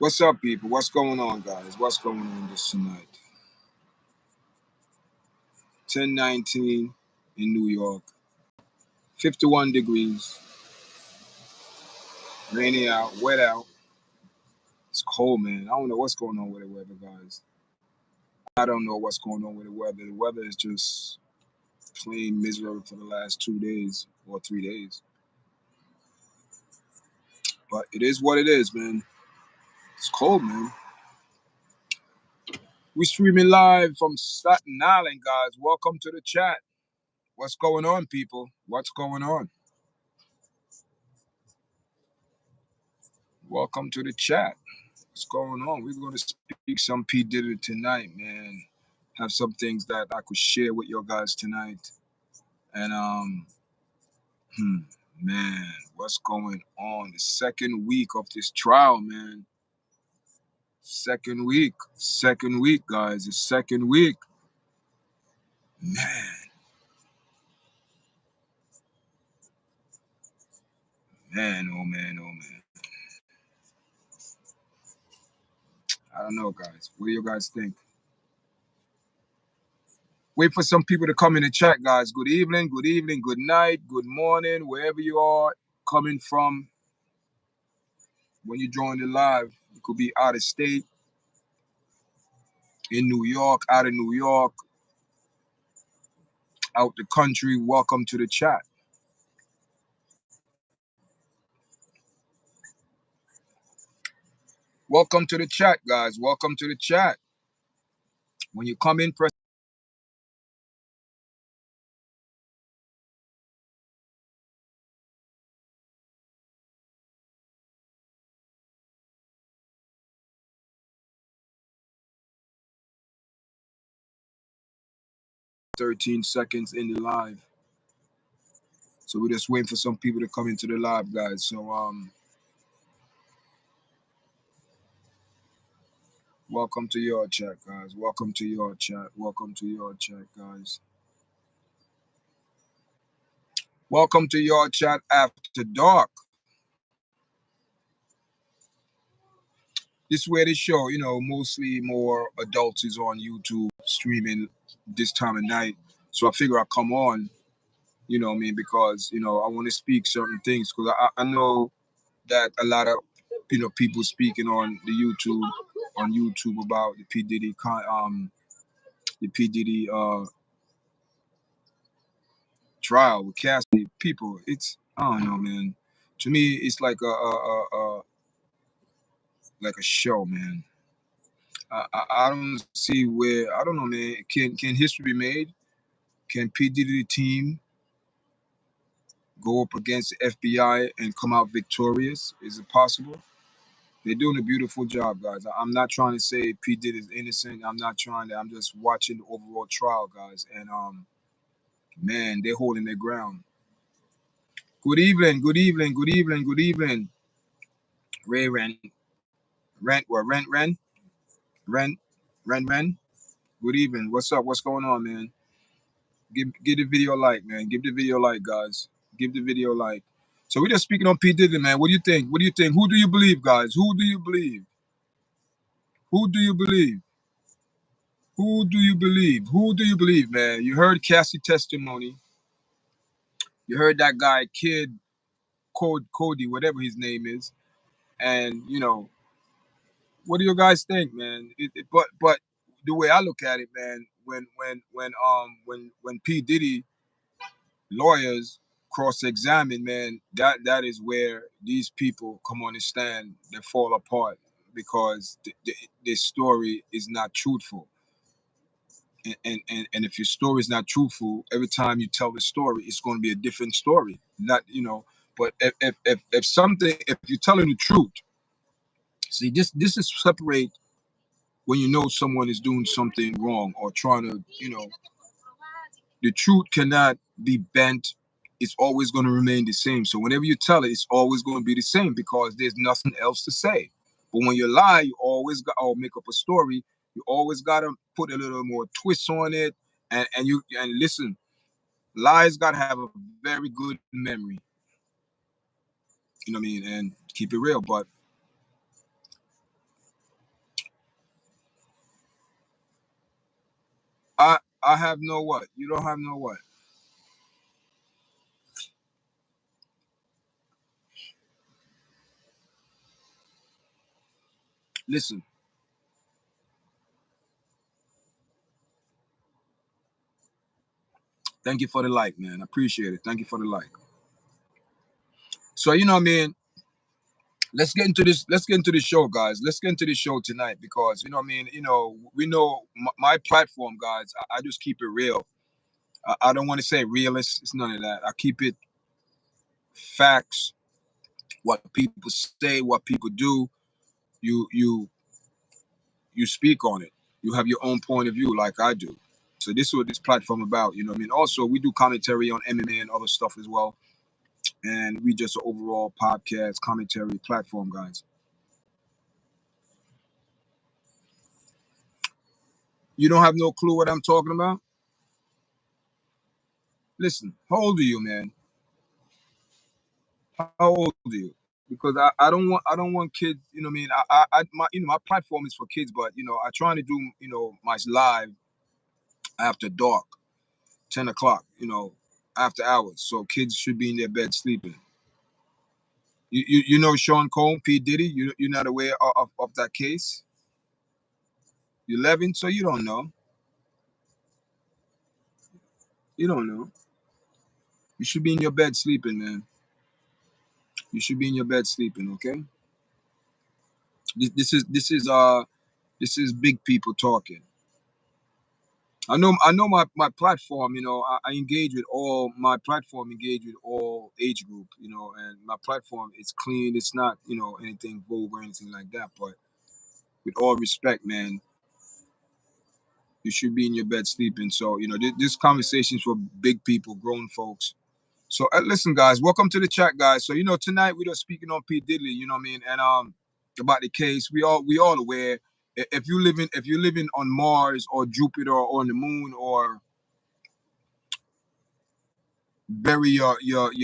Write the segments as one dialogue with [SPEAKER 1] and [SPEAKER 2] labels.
[SPEAKER 1] What's up, people? What's going on, guys? What's going on this tonight? 10:19 in New York. 51 degrees. Rainy out, wet out. It's cold, man. I don't know what's going on with the weather, guys. I don't know what's going on with the weather. The weather is just plain miserable for the last 2 days or 3 days. But it is what it is, man. It's cold, man. We streaming live from Staten Island, guys. Welcome to the chat. What's going on, people? What's going on? Welcome to the chat. What's going on? We're going to speak some P. Diddy tonight, man. Have some things that I could share with you guys tonight. And man, what's going on? The second week of this trial, man. Second week, guys. The second week. Man. Man, oh man, oh man. I don't know, guys. What do you guys think? Wait for some people to come in the chat, guys. Good evening, good night, good morning, wherever you are coming from. When you join the live, you could be out of state, in New York, out of New York, out the country. Welcome to the chat. Welcome to the chat, guys. Welcome to the chat. When you come in, press 13 seconds in the live. So we're just waiting for some people to come into the live, guys. So welcome to your chat, guys. Welcome to your chat. Welcome to your chat, guys. Welcome to your chat after dark. This is where they show, mostly more adults is on YouTube streaming this time of night. So I figure I'll come on, because, I want to speak certain things because I know that a lot of, people speaking on YouTube about the P. Diddy, trial with Cassie. People, I don't know, man. To me, it's like like a show, man. I don't see where, I don't know, man. Can history be made? Can P. Diddy team go up against the FBI and come out victorious? Is it possible? They're doing a beautiful job, guys. I'm not trying to say P. Diddy is innocent. I'm just watching the overall trial, guys. And man, they're holding their ground. Good evening. Ray Ren. Ren. Good evening. What's up? What's going on, man? Give the video a like, man. Give the video a like, guys. Give the video a like. So we're just speaking on P. Diddy, man. What do you think? Who do you believe, guys? Who do you believe? Who do you believe? Who do you believe, man? You heard Cassie testimony. You heard that guy, Kid Cody, whatever his name is. And, what do you guys think, man? But the way I look at it, man, when P. Diddy lawyers cross-examine, man, that is where these people come on the stand, they fall apart because the story is not truthful. And if your story is not truthful, every time you tell the story, it's going to be a different story. Not, but if you're telling the truth, see, this is separate when you know someone is doing something wrong or trying to, the truth cannot be bent. It's always going to remain the same. So whenever you tell it, it's always going to be the same because there's nothing else to say. But when you lie, you always got or make up a story. You always got to put a little more twist on it. And listen, lies got to have a very good memory. You know what I mean? And keep it real. But I have no what? You don't have no what? Listen, thank you for the like, man. I appreciate it. Thank you for the like. So you know what I mean? Let's get into this. Let's get into the show, guys. Let's get into the show tonight because you know what I mean. You know, we know my platform, guys. I just keep it real. I don't want to say realist. It's none of that. I keep it facts. What people say, what people do. You you you speak on it. You have your own point of view, like I do. So this is what this platform about. You know what I mean? Also, we do commentary on MMA and other stuff as well. And we just an overall podcast commentary platform, guys. You don't have no clue what I'm talking about? Listen, how old are you, man? How old are you? Because I don't want kids, you know what I mean? My my platform is for kids, but you know, I try to do, you know, my live after dark, 10 o'clock, you know, after hours. So kids should be in their bed sleeping. You know Sean Combs, P. Diddy, you're not aware of that case? You're 11, so you don't know. You don't know. You should be in your bed sleeping, man. You should be in your bed sleeping, okay? This is big people talking. I know my platform, you know, I engage with all my platform engage with all age group, you know, and my platform is clean. It's not, you know, anything vulgar or anything like that. But with all respect, man, you should be in your bed sleeping. So, you know, this conversation is for big people, grown folks. So listen, guys, welcome to the chat, guys. So, you know, tonight we're just speaking on P. Diddy, you know what I mean? And about the case, we all aware if you're living on Mars or Jupiter or on the moon or bury your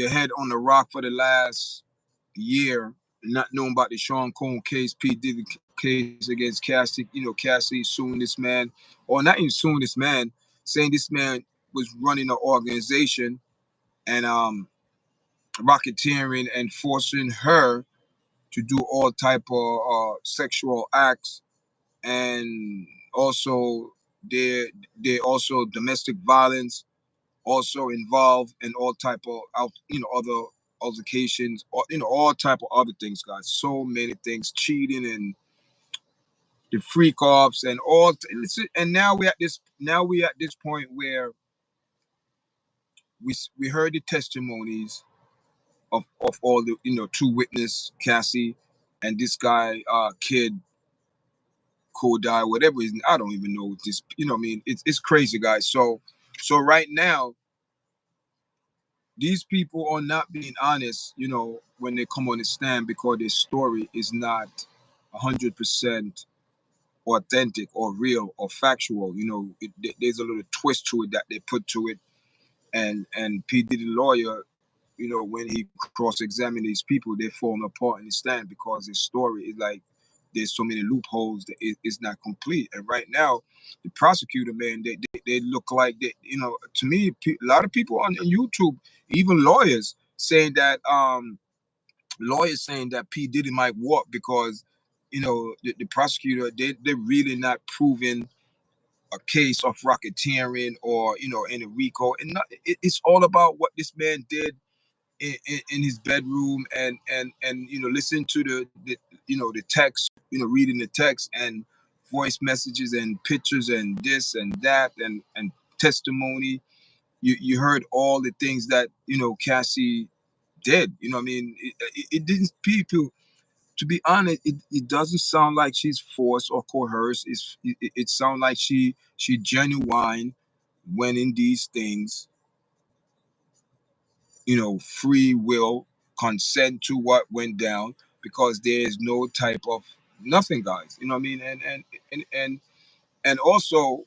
[SPEAKER 1] head on the rock for the last year, not knowing about the Sean Combs case, P. Diddy case against Cassie. You know, Cassie suing this man, or not even suing this man, saying this man was running an organization and racketeering and forcing her to do all type of sexual acts, and also they also domestic violence also involved in all type of you know other altercations or you know all type of other things, guys. So many things, cheating and the freak offs and all. And now we at this point where we heard the testimonies of all the you know two witness Cassie and this guy kid Kodai, whatever his I don't even know this. You know, what I mean, it's crazy, guys. So right now these people are not being honest, you know, when they come on the stand because their story is not 100% authentic or real or factual. You know, there's a little twist to it that they put to it. And P. Diddy lawyer, you know, when he cross-examine these people, they're falling apart in the stand because his story is like there's so many loopholes that it's not complete. And right now, the prosecutor, man, they look like they, you know, to me, a lot of people on YouTube, even lawyers saying that P Diddy might walk because, you know, the prosecutor they're really not proving a case of racketeering or you know in a RICO, and it's all about what this man did in his bedroom and you know listen to the you know the text, you know, reading the text and voice messages and pictures and this and that and testimony. You heard all the things that you know Cassie did. You know what I mean? It didn't people. To be honest, it doesn't sound like she's forced or coerced. It sounds like she genuine when in these things, you know, free will, consent to what went down because there is no type of nothing, guys. You know what I mean? And also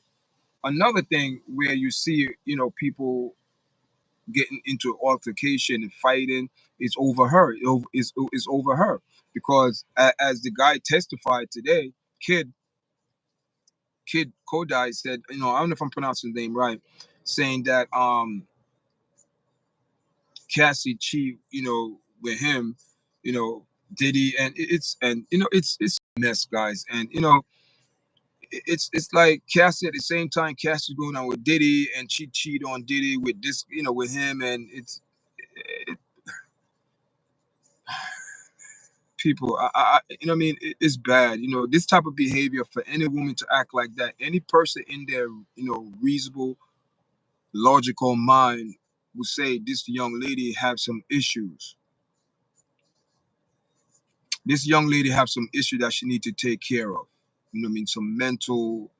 [SPEAKER 1] another thing where you see, you know, people getting into altercation and fighting is over her. Is over her because as the guy testified today, kid, kid Kodai said, I don't know if I'm pronouncing his name right, saying that Cassie cheat, with him, Diddy, and it's a mess, guys, and it's like Cassie at the same time. Cassie's going on with Diddy, and she cheat on Diddy with this, with him, and it, people, it's bad. This type of behavior for any woman to act like that. Any person in their, reasonable, logical mind would say this young lady have some issues. This young lady have some issue that she need to take care of. Some mental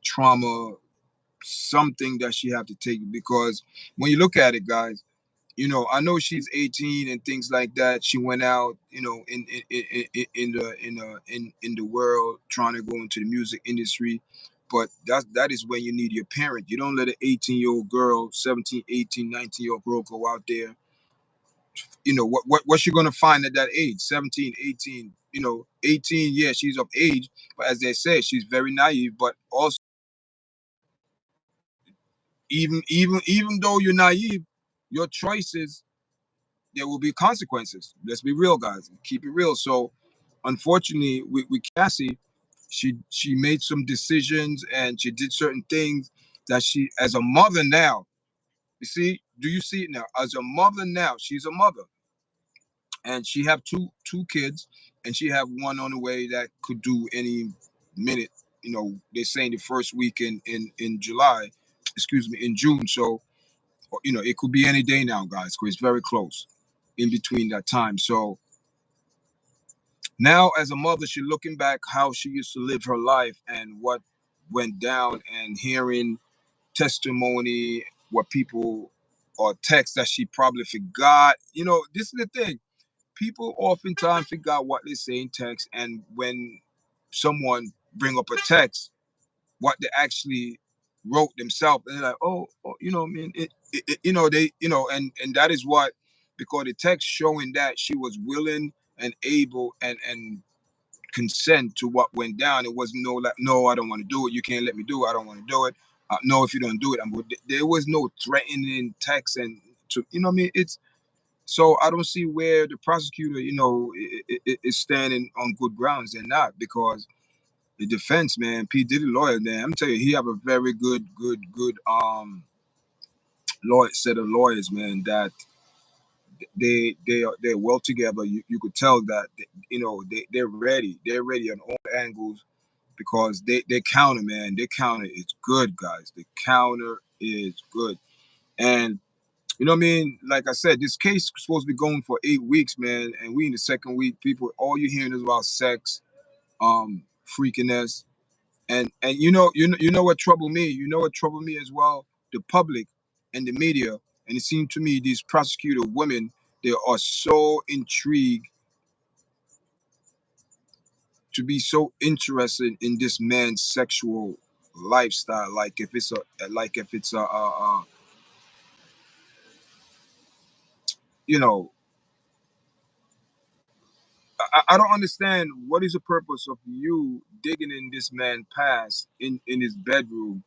[SPEAKER 1] trauma, something that she have to take, because when you look at it, guys, I know she's 18 and things like that. She went out, in the world trying to go into the music industry, but that is when you need your parent. You don't let an 18-year-old girl, 17, 18, 19-year-old girl go out there. What's she gonna find at that age? 17, 18. 18, yeah, she's of age, but as they say, she's very naive. But also, even though you're naive, your choices, there will be consequences. Let's be real, guys. Keep it real. So, unfortunately, with Cassie, she made some decisions and she did certain things that she, as a mother now, you see, do you see it now? As a mother now, she's a mother, and she have two kids, and she have one on the way that could do any minute. They're saying the first week in July, excuse me, in June. So, it could be any day now, guys, because it's very close in between that time. So now, as a mother, she's looking back how she used to live her life and what went down, and hearing testimony, what people, or text that she probably forgot. This is the thing. People oftentimes forgot what they say in text, and when someone bring up a text, what they actually wrote themselves, and they're like, oh, man, they, and that is what, because the text showing that she was willing and able and consent to what went down. It was no, like, no, I don't want to do it. You can't let me do it. I don't want to do it. No, if you don't do it, there was no threatening text, and to, it's, so I don't see where the prosecutor, is standing on good grounds. They're not, because the defense, man, P. Diddy lawyer, man, I'm telling you, he have a very good lawyer set of lawyers, man, that they're well together. You could tell that, they're ready. They're ready on all angles, because they counter, man. They counter is good, guys. The counter is good. And like I said, this case is supposed to be going for 8 weeks, man, and we in the second week. People, all you're hearing is about sex, freakiness, and you know what troubled me. You know what troubled me as well? The public and the media. And it seemed to me these prosecutor women, they are so intrigued to be so interested in this man's sexual lifestyle, like if it's you know I don't understand what is the purpose of you digging in this man's past in his bedroom,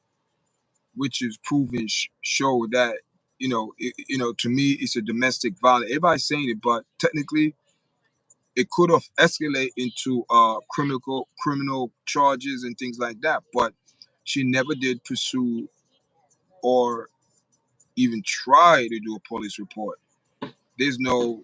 [SPEAKER 1] which is proven show that to me it's a domestic violence. Everybody's saying it, but technically it could have escalated into criminal charges and things like that. But she never did pursue or even try to do a police report. There is no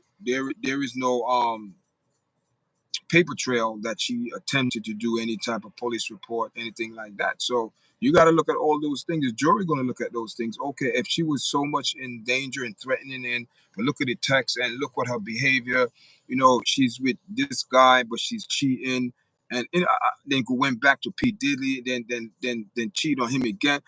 [SPEAKER 1] paper trail that she attempted to do any type of police report, anything like that. So you got to look at all those things. The jury going to look at those things. Okay, if she was so much in danger and threatening, and but look at the text and look what her behavior. She's with this guy, but she's cheating, and then went back to P Diddy, then cheat on him again.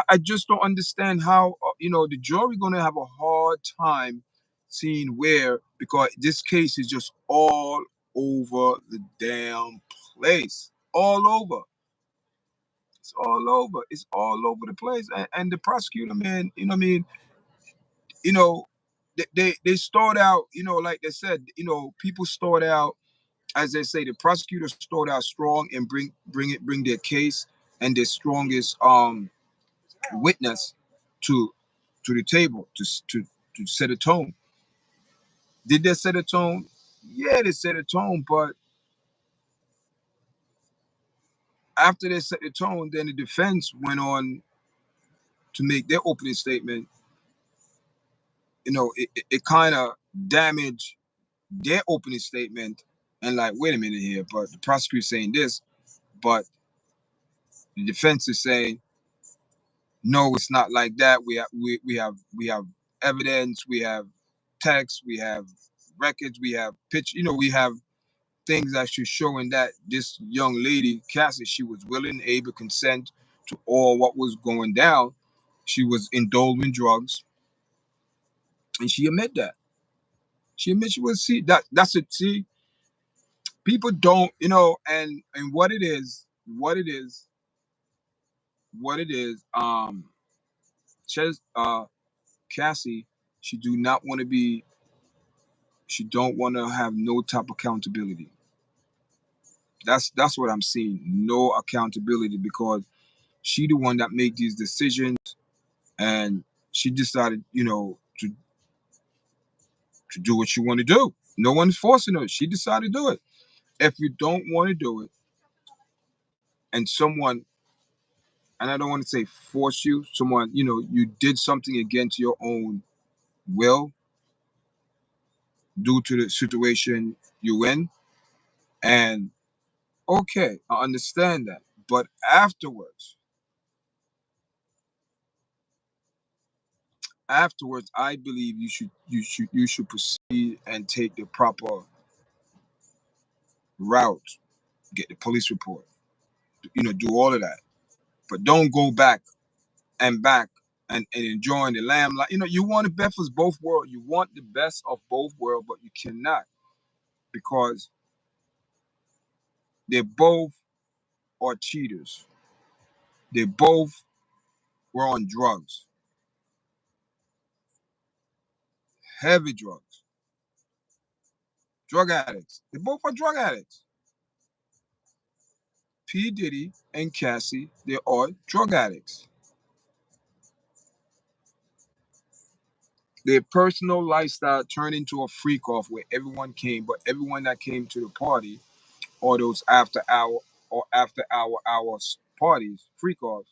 [SPEAKER 1] I just don't understand how the jury going to have a hard time seeing where, because this case is just all over the damn place. All over. It's all over. It's all over the place. And the prosecutor, man, you know, they start out, like they said, people start out, as they say, the prosecutor start out strong and bring their case. and the strongest witness to the table to set a tone. Did they set a tone? Yeah, they set a tone, but after they set the tone, then the defense went on to make their opening statement. You know, it kind of damaged their opening statement, and like, wait a minute here, but the prosecutor's saying this, but the defense is saying, no, it's not like that. We have evidence, we have text, we have records, we have picture, we have things actually showing that this young lady, Cassie, she was willing, able, consent to all what was going down. She was indulging drugs, and she admit that. She admit she was, see, that's it. See, people don't, and what it is, says Cassie, she do not want to be, she don't want to have no type of accountability. That's what I'm seeing. No accountability, because she the one that made these decisions, and she decided, to do what she want to do. No one's forcing her. She decided to do it. If you don't want to do it, and someone, and I don't want to say force you, someone, you did something against your own will due to the situation you in, and okay, I understand that. But afterwards, I believe you should proceed and take the proper route, get the police report, do all of that. But don't go back and enjoying the lamb. You want the best of both worlds. You want the best of both worlds, but you cannot, because they both are cheaters. They both were on drugs, heavy drugs, drug addicts. They both are drug addicts. P. Diddy and Cassie, they are drug addicts. Their personal lifestyle turned into a freak off where everyone came, but everyone that came to the party, or those after hours parties, freak offs,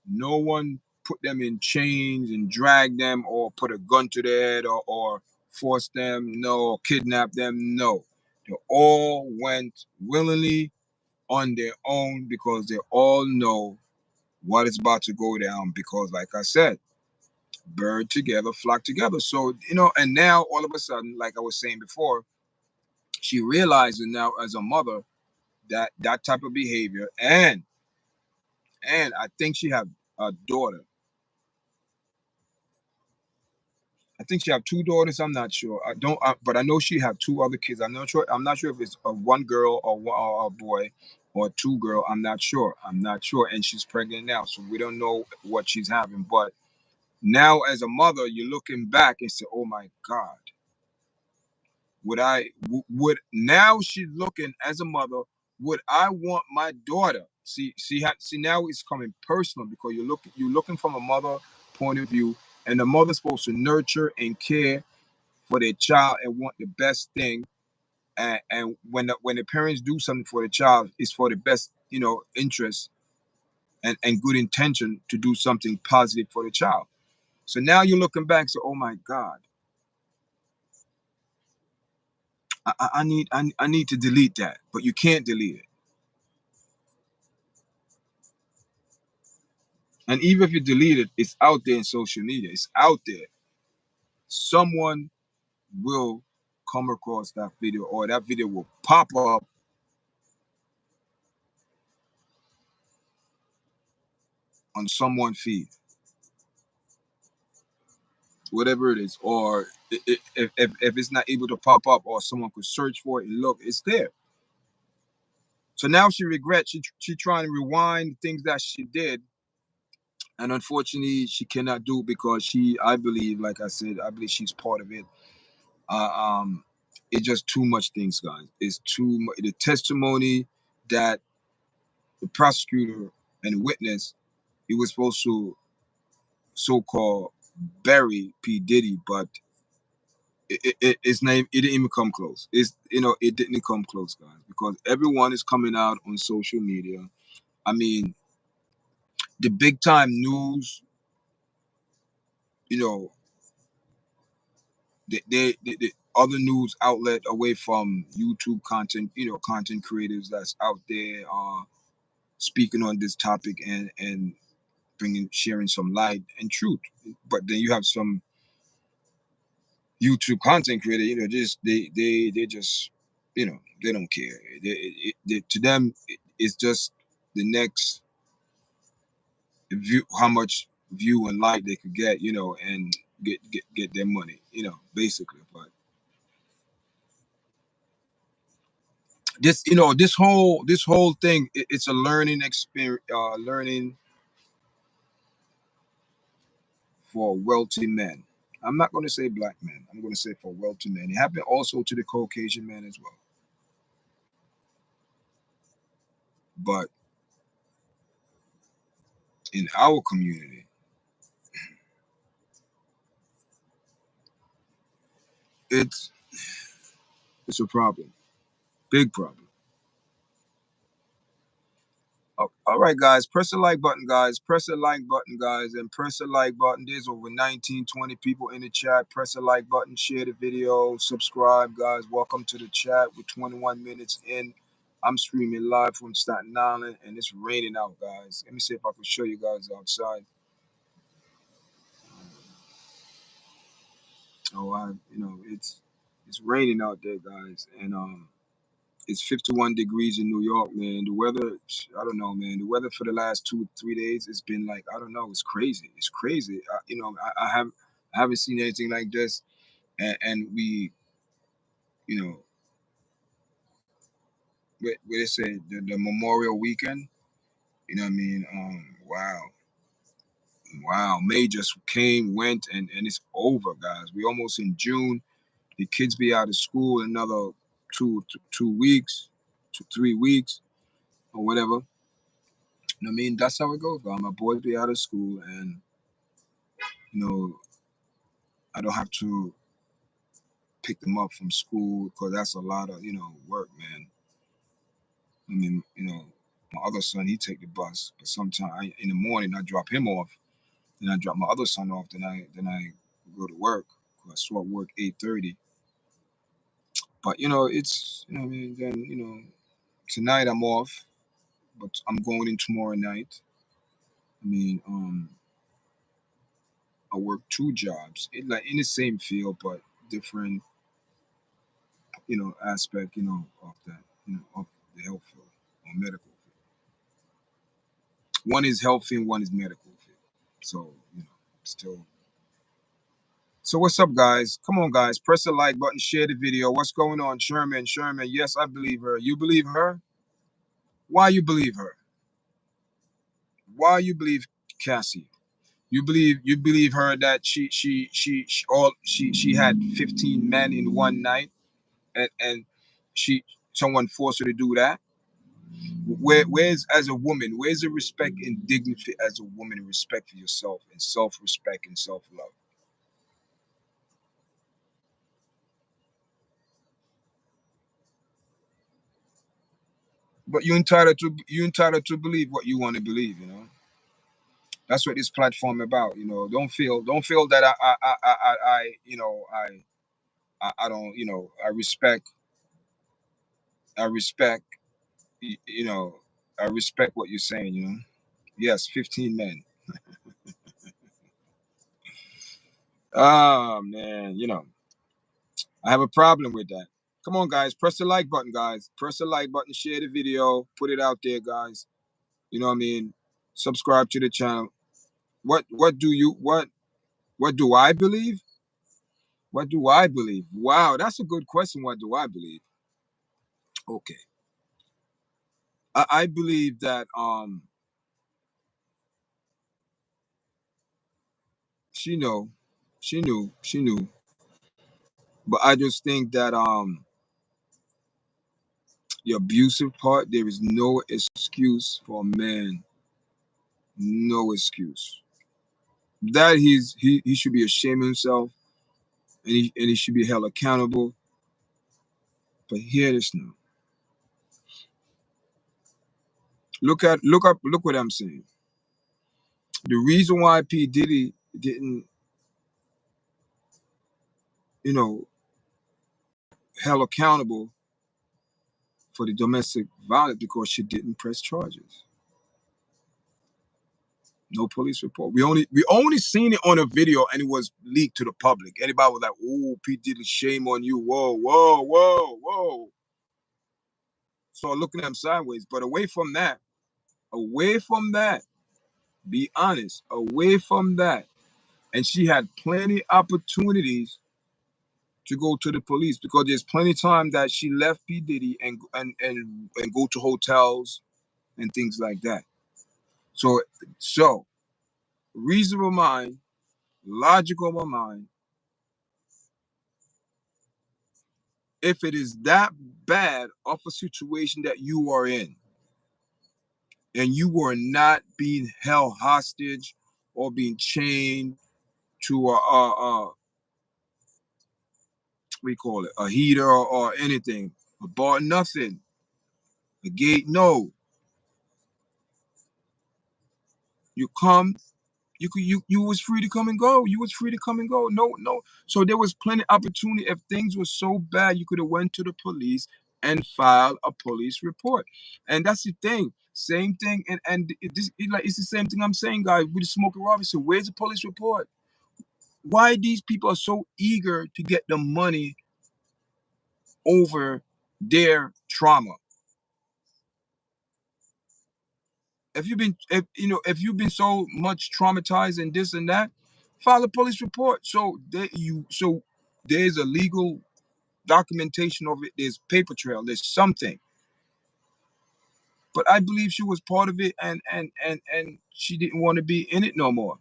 [SPEAKER 1] no one put them in chains and dragged them, or put a gun to their head, or force them, no, kidnap them, no. They all went willingly on their own, because they all know what is about to go down, because like I said, bird together, flock together. So, and now all of a sudden, like I was saying before, she realizes now as a mother that that type of behavior, and I think she had a daughter. I think she have two daughters. I'm not sure. I don't, but I know she have two other kids. I'm not sure. I'm not sure if it's a one girl or a boy, or two girl. I'm not sure. I'm not sure. And she's pregnant now, so we don't know what she's having. But now, as a mother, you're looking back and say, "Oh my God, would now she's looking as a mother? Would I want my daughter? See now it's coming personal, because you're looking from a mother point of view, and the mother's supposed to nurture and care for their child and want the best thing. And when the parents do something for the child, it's for the best, interest and good intention to do something positive for the child. So now you're looking back, so oh my God, I need to delete that, but you can't delete it. And even if you delete it, it's out there in social media. It's out there. Someone will come across that video, or that video will pop up on someone's feed, whatever it is. Or if it's not able to pop up, or someone could search for it and look, it's there. So now she regrets. She trying to rewind things that she did, and unfortunately, she cannot do it, because I believe, like I said, I believe she's part of it. Uh, um, it's just too much things, guys. It's too much. The testimony that the prosecutor and witness. He was supposed to so-called bury P. Diddy, but his name, it didn't even come close. It didn't come close, guys, because everyone is coming out on social media. I mean, the big time news, you know, the other news outlet away from YouTube content, content creators that's out there speaking on this topic and sharing some light and truth. But then you have some YouTube content creator, just they just, they don't care. To them, it's just the next view, how much view and like they could get, and get their money, basically. But this whole thing, it's a learning experience, learning for wealthy men. I'm not going to say black men. I'm going to say for wealthy men. It happened also to the Caucasian men as well. But in our community, it's it's a problem, big problem. All right, guys, press the like button, guys. Press the like button, guys, and press the like button. There's over 19, 20 people in the chat. Press the like button, share the video, subscribe, guys. Welcome to the chat. We're 21 minutes in. I'm streaming live from Staten Island, and it's raining out, guys. Let me see if I can show you guys outside. It's raining out there, guys, and it's 51 degrees in New York, man. The weather, I don't know, man. The weather for the last 2-3 days, it's been like, I don't know, it's crazy. It's crazy. I haven't seen anything like this, and we, you know, what they say, the Memorial Weekend. You know what I mean? Wow, wow. May just came, went, and it's over, guys. We almost in June. The kids be out of school another 2 weeks, 3 weeks, or whatever. You know what I mean? That's how it goes, guys. My boys be out of school, and you know, I don't have to pick them up from school because that's a lot of, work, man. I mean, my other son, he take the bus, but sometimes in the morning I drop him off, then I drop my other son off, then I go to work. I start work 8:30. But it's I mean, then tonight I'm off, but I'm going in tomorrow night. I mean, I work two jobs, like in the same field, but different, aspect, of that, of the health field or medical field. One is healthy and one is medical field. So, still. So what's up, guys? Come on, guys. Press the like button, share the video. What's going on? Sherman, yes, I believe her. You believe her? Why you believe her? Why you believe Cassie? You believe her that she had 15 men in one night, and someone forced her to do that? Where's, as a woman, where's the respect and dignity as a woman, and respect for yourself and self-respect and self-love? But you're entitled to believe what you want to believe. That's what this platform about. Don't feel that I don't, I respect you know I respect what you're saying. Yes, 15 men. Oh man, I have a problem with that. Come on, guys, press the like button, guys. Press the like button, share the video, put it out there, guys. You know what I mean? Subscribe to the channel. What do I believe? What do I believe? Wow, that's a good question. What do I believe? Okay. I believe that she know, she knew. But I just think that the abusive part, there is no excuse for a man No excuse. That he should be ashamed of himself, and he should be held accountable. But hear this now. Look what I'm saying. The reason why P. Diddy didn't, you know, held accountable for the domestic violence because she didn't press charges. No police report. We only seen it on a video and it was leaked to the public. Anybody was like, "Oh, P. Diddy, shame on you!" Whoa, whoa, whoa, whoa. So looking at him sideways. But away from that, be honest. Away from that, and she had plenty opportunities to go to the police because there's plenty of time that she left P. Diddy and go to hotels and things like that. So reasonable mind, logical mind, if it is that bad of a situation that you are in and you are not being held hostage or being chained to we call it a heater or anything, a bar, nothing, a gate, no. You come, you was free to come and go. You was free to come and go. No. So there was plenty of opportunity. If things were so bad, you could have went to the police and filed a police report. And that's the thing. Same thing. And it's the same thing I'm saying, guys. With the Smoking Robinson, where's the police report? Why these people are so eager to get the money over their trauma? If you've been so much traumatized and this and that, file a police report. So there's a legal documentation of it. There's paper trail. There's something. But I believe she was part of it, and she didn't want to be in it no more.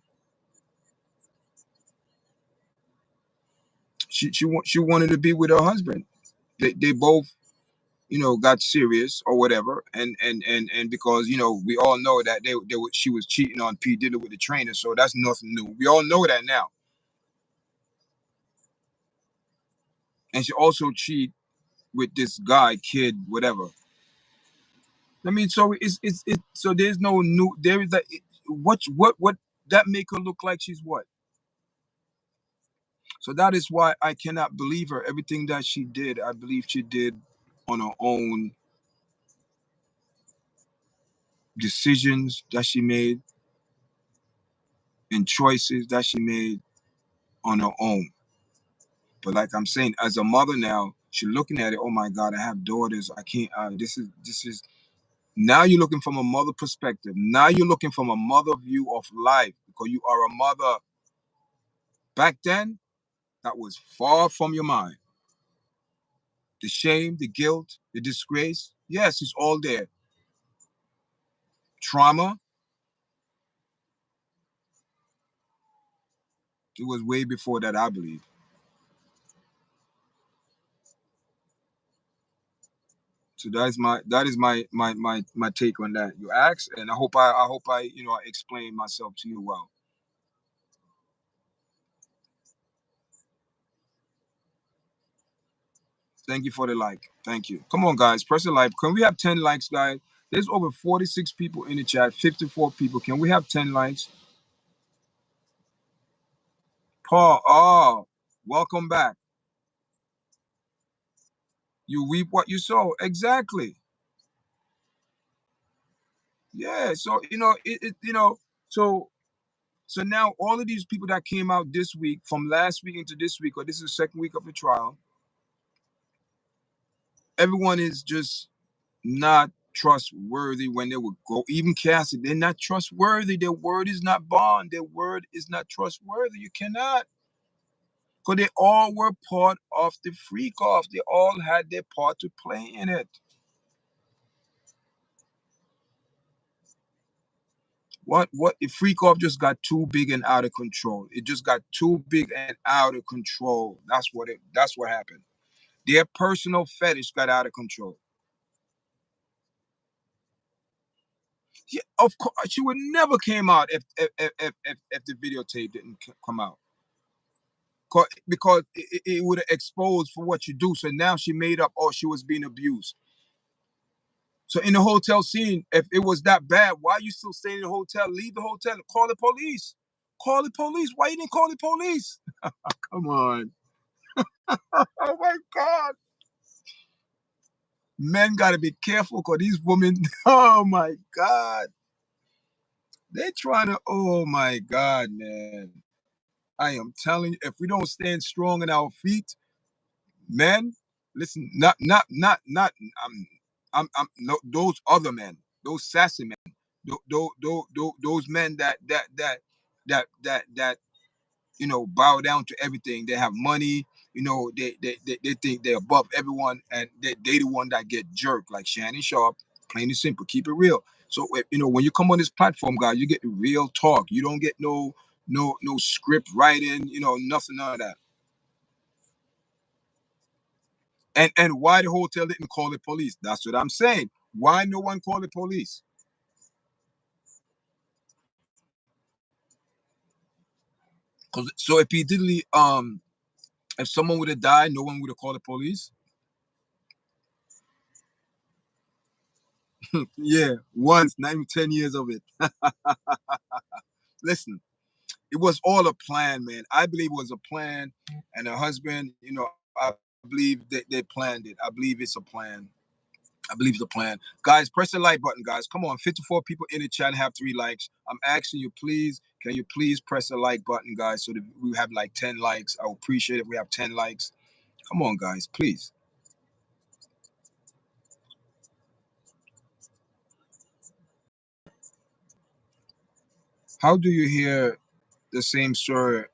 [SPEAKER 1] She wanted to be with her husband. They both got serious or whatever, and because we all know that she was cheating on P. Diddy with the trainer, so that's nothing new. We all know that now. And she also cheat with this guy, kid, whatever. I mean, so so there's no new. There is that. What that make her look like she's what? So that is why I cannot believe her. Everything that she did, I believe she did on her own decisions that she made and choices that she made on her own. But like I'm saying, as a mother now, she's looking at it. Oh my God, I have daughters. I can't. This is. Now you're looking from a mother perspective. Now you're looking from a mother view of life because you are a mother. Back then, that was far from your mind. The shame, the guilt, the disgrace, yes, it's all there. Trauma, it was way before that, I believe. So that is my take on that. You asked, and I hope I I explained myself to you well. Thank you for the like. Thank you. Come on, guys, press the like. Can we have 10 likes, guys? There's over 46 people in the chat, 54 people. Can we have 10 likes? Paul, oh, welcome back. You reap what you sow. Exactly. Yeah. So so so now all of these people that came out this week, from last week into this week, or this is the second week of the trial, everyone is just not trustworthy when they would go. Even Cassie, they're not trustworthy. Their word is not bond. Their word is not trustworthy. You cannot. Because they all were part of the freak off. They all had their part to play in it. What if freak off just got too big and out of control? It just got too big and out of control. That's what happened. Their personal fetish got out of control. Yeah, of course, she would never came out if the videotape didn't come out. Because it would have exposed for what you do. So now she made up, oh, she was being abused. So in the hotel scene, if it was that bad, why are you still staying in the hotel? Leave the hotel and call the police. Call the police. Why you didn't call the police? Come on. Oh my God. Men got to be careful because these women, oh my God. They're trying to, oh my God, man. I am telling you, if we don't stand strong in our feet, men, listen, not, no, those other men, those sassy men, those men that bow down to everything. They have money, they think they're above everyone, and they the one that get jerked, like Shannon Sharp. Plain and simple, keep it real. So when you come on this platform, guys, you get the real talk. You don't get no script writing, nothing, none of that. And why the hotel didn't call the police? That's what I'm saying. Why no one called the police? Cause so if he didn't, if someone would have died, no one would have called the police. Yeah, once, not even 10 years of it. Listen, it was all a plan, man. I believe it was a plan, and her husband, I believe they planned it. I believe it's a plan. I believe it's a plan. Guys, press the like button, guys. Come on, 54 people in the chat have 3 likes. I'm asking you, please, can you please press the like button, guys, so that we have like 10 likes. I would appreciate it if we have 10 likes. Come on, guys, please. How do you hear the same story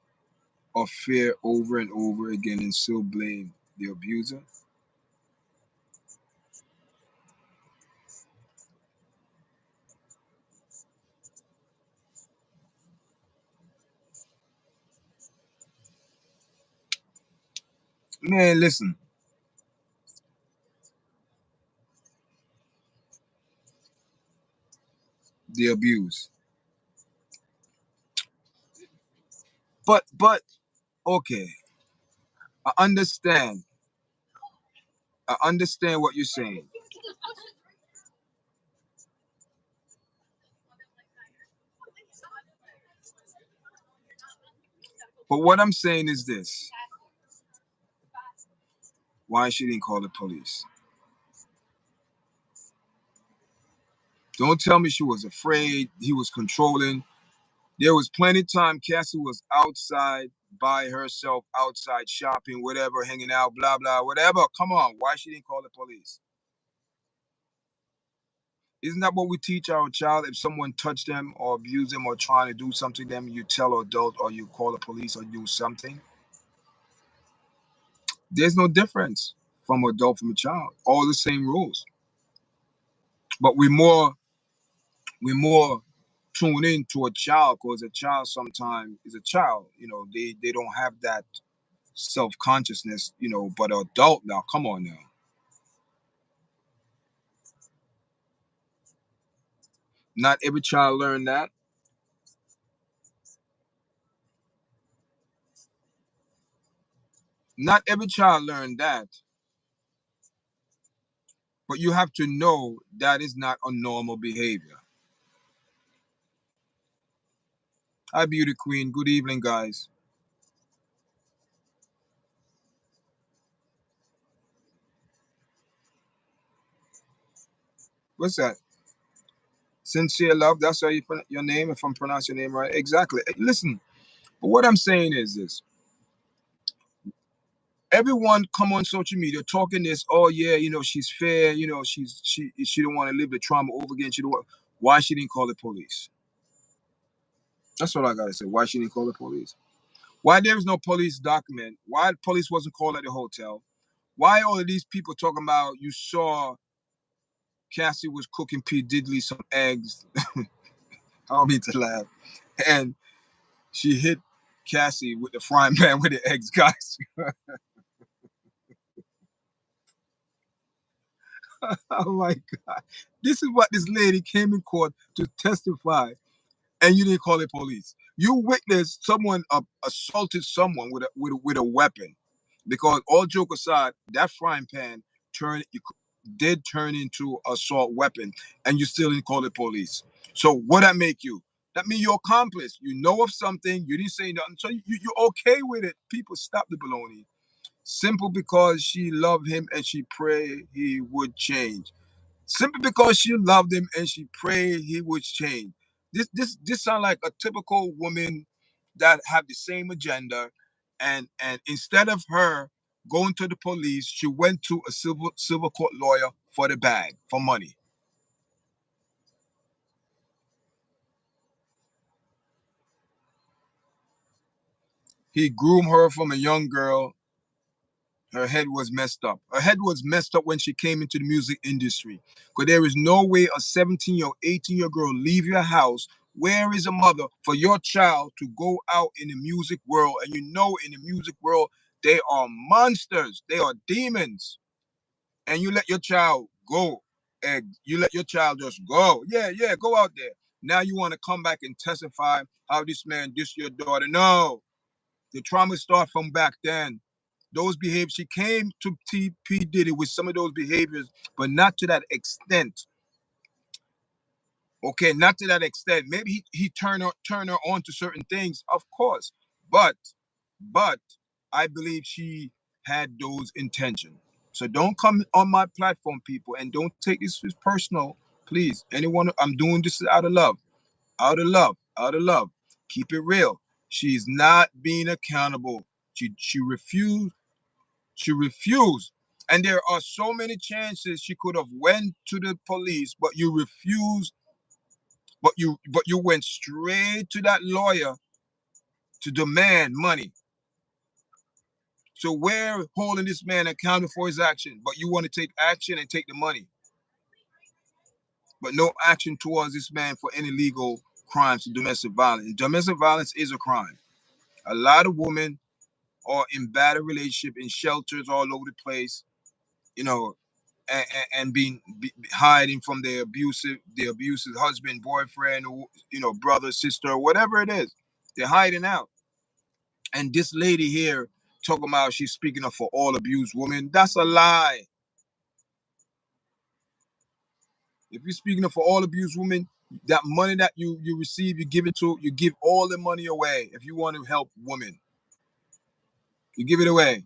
[SPEAKER 1] of fear over and over again and still blame the abuser? Man, listen, the abuse. But okay, I understand. I understand what you're saying. But what I'm saying is this: why she didn't call the police? Don't tell me she was afraid, he was controlling. There was plenty of time Cassie was outside by herself, outside shopping, whatever, hanging out, blah, blah, whatever. Come on, why she didn't call the police? Isn't that what we teach our child? If someone touched them or abused them or trying to do something to them, you tell an adult or you call the police or do something? There's no difference from adult from a child. All the same rules. But we more tune in to a child because a child sometimes is a child. They don't have that self-consciousness, but an adult now, come on now. Not every child learned that. Not every child learned that. But you have to know that is not a normal behavior. Hi, beauty queen. Good evening, guys. What's that? Sincere love. That's how your name, if I'm pronouncing your name right. Exactly. Listen, but what I'm saying is this. Everyone come on social media talking this, oh yeah, she's fair, she don't want to live the trauma over again. She don't want, why she didn't call the police? That's what I gotta say. Why she didn't call the police? Why there was no police document? Why the police wasn't called at the hotel? Why all of these people talking about you saw Cassie was cooking P. Diddley some eggs? I don't mean to laugh. And she hit Cassie with the frying pan with the eggs, guys. Oh my God. This is what this lady came in court to testify, and you didn't call the police. You witnessed someone assaulted someone with a weapon. Because all joke aside, that frying pan turned did turn into assault weapon, and you still didn't call the police. So what that make you? That mean you're accomplice. You know of something, you didn't say nothing, so you're okay with it. People, stop the baloney. Simple because she loved him and she prayed he would change. Simply because she loved him and she prayed he would change. This sound like a typical woman that have the same agenda, and instead of her going to the police, she went to a civil court lawyer for the bag, for money. He groomed her from a young girl. Her head was messed up. Her head was messed up when she came into the music industry. Because there is no way a 17 or 18-year girl leave your house. Where is a mother for your child to go out in the music world? And you know, in the music world, they are monsters. They are demons. And you let your child go. And you let your child just go. Yeah, yeah, go out there. Now you want to come back and testify how this man dissed your daughter. No. The trauma start from back then. Those behaviors, she came to P Diddy with some of those behaviors, but not to that extent. Okay, not to that extent. Maybe he turn her on to certain things, of course. But but I believe she had those intentions. So don't come on my platform, people, and don't take this as personal. Please. Anyone, I'm doing this out of love. Out of love. Out of love. Keep it real. She's not being accountable. She refused. She refused. And there are so many chances she could have went to the police, but you refused. But you went straight to that lawyer to demand money. So we're holding this man accountable for his action, but you want to take action and take the money, but no action towards this man for any legal crimes of domestic violence. Domestic violence is a crime. A lot of women are in bad relationship in shelters all over the place, you know, and being hiding from their abusive husband, boyfriend, or brother, sister, whatever it is. They're hiding out. And this lady here talking about she's speaking up for all abused women. That's a lie. If you're speaking up for all abused women, that money that you receive, you give all the money away. If you want to help women, you give it away.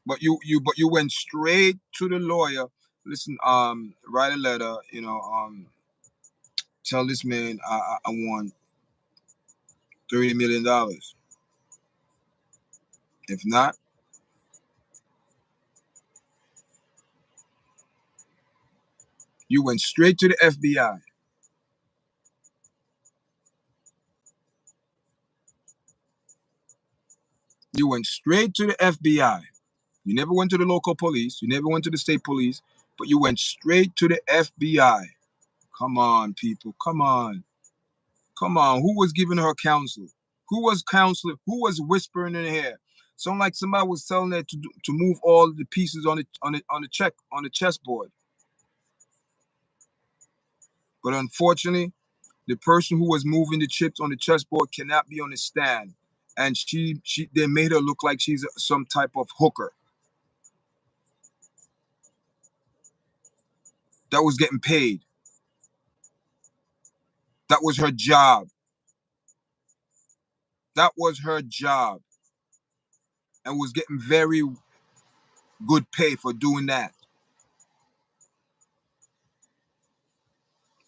[SPEAKER 1] But you went straight to the lawyer. Listen, write a letter. Tell this man I want $30 million. If not, you went straight to the FBI. You went straight to the FBI. You never went to the local police. You never went to the state police, but you went straight to the FBI. Come on, people. Come on. Come on. Who was giving her counsel? Who was counseling? Who was whispering in her ear? Sound like somebody was telling her to move all the pieces on the chessboard. But unfortunately, the person who was moving the chips on the chessboard cannot be on the stand, and they made her look like she's some type of hooker that was getting paid. That was her job. That was her job, and was getting very good pay for doing that.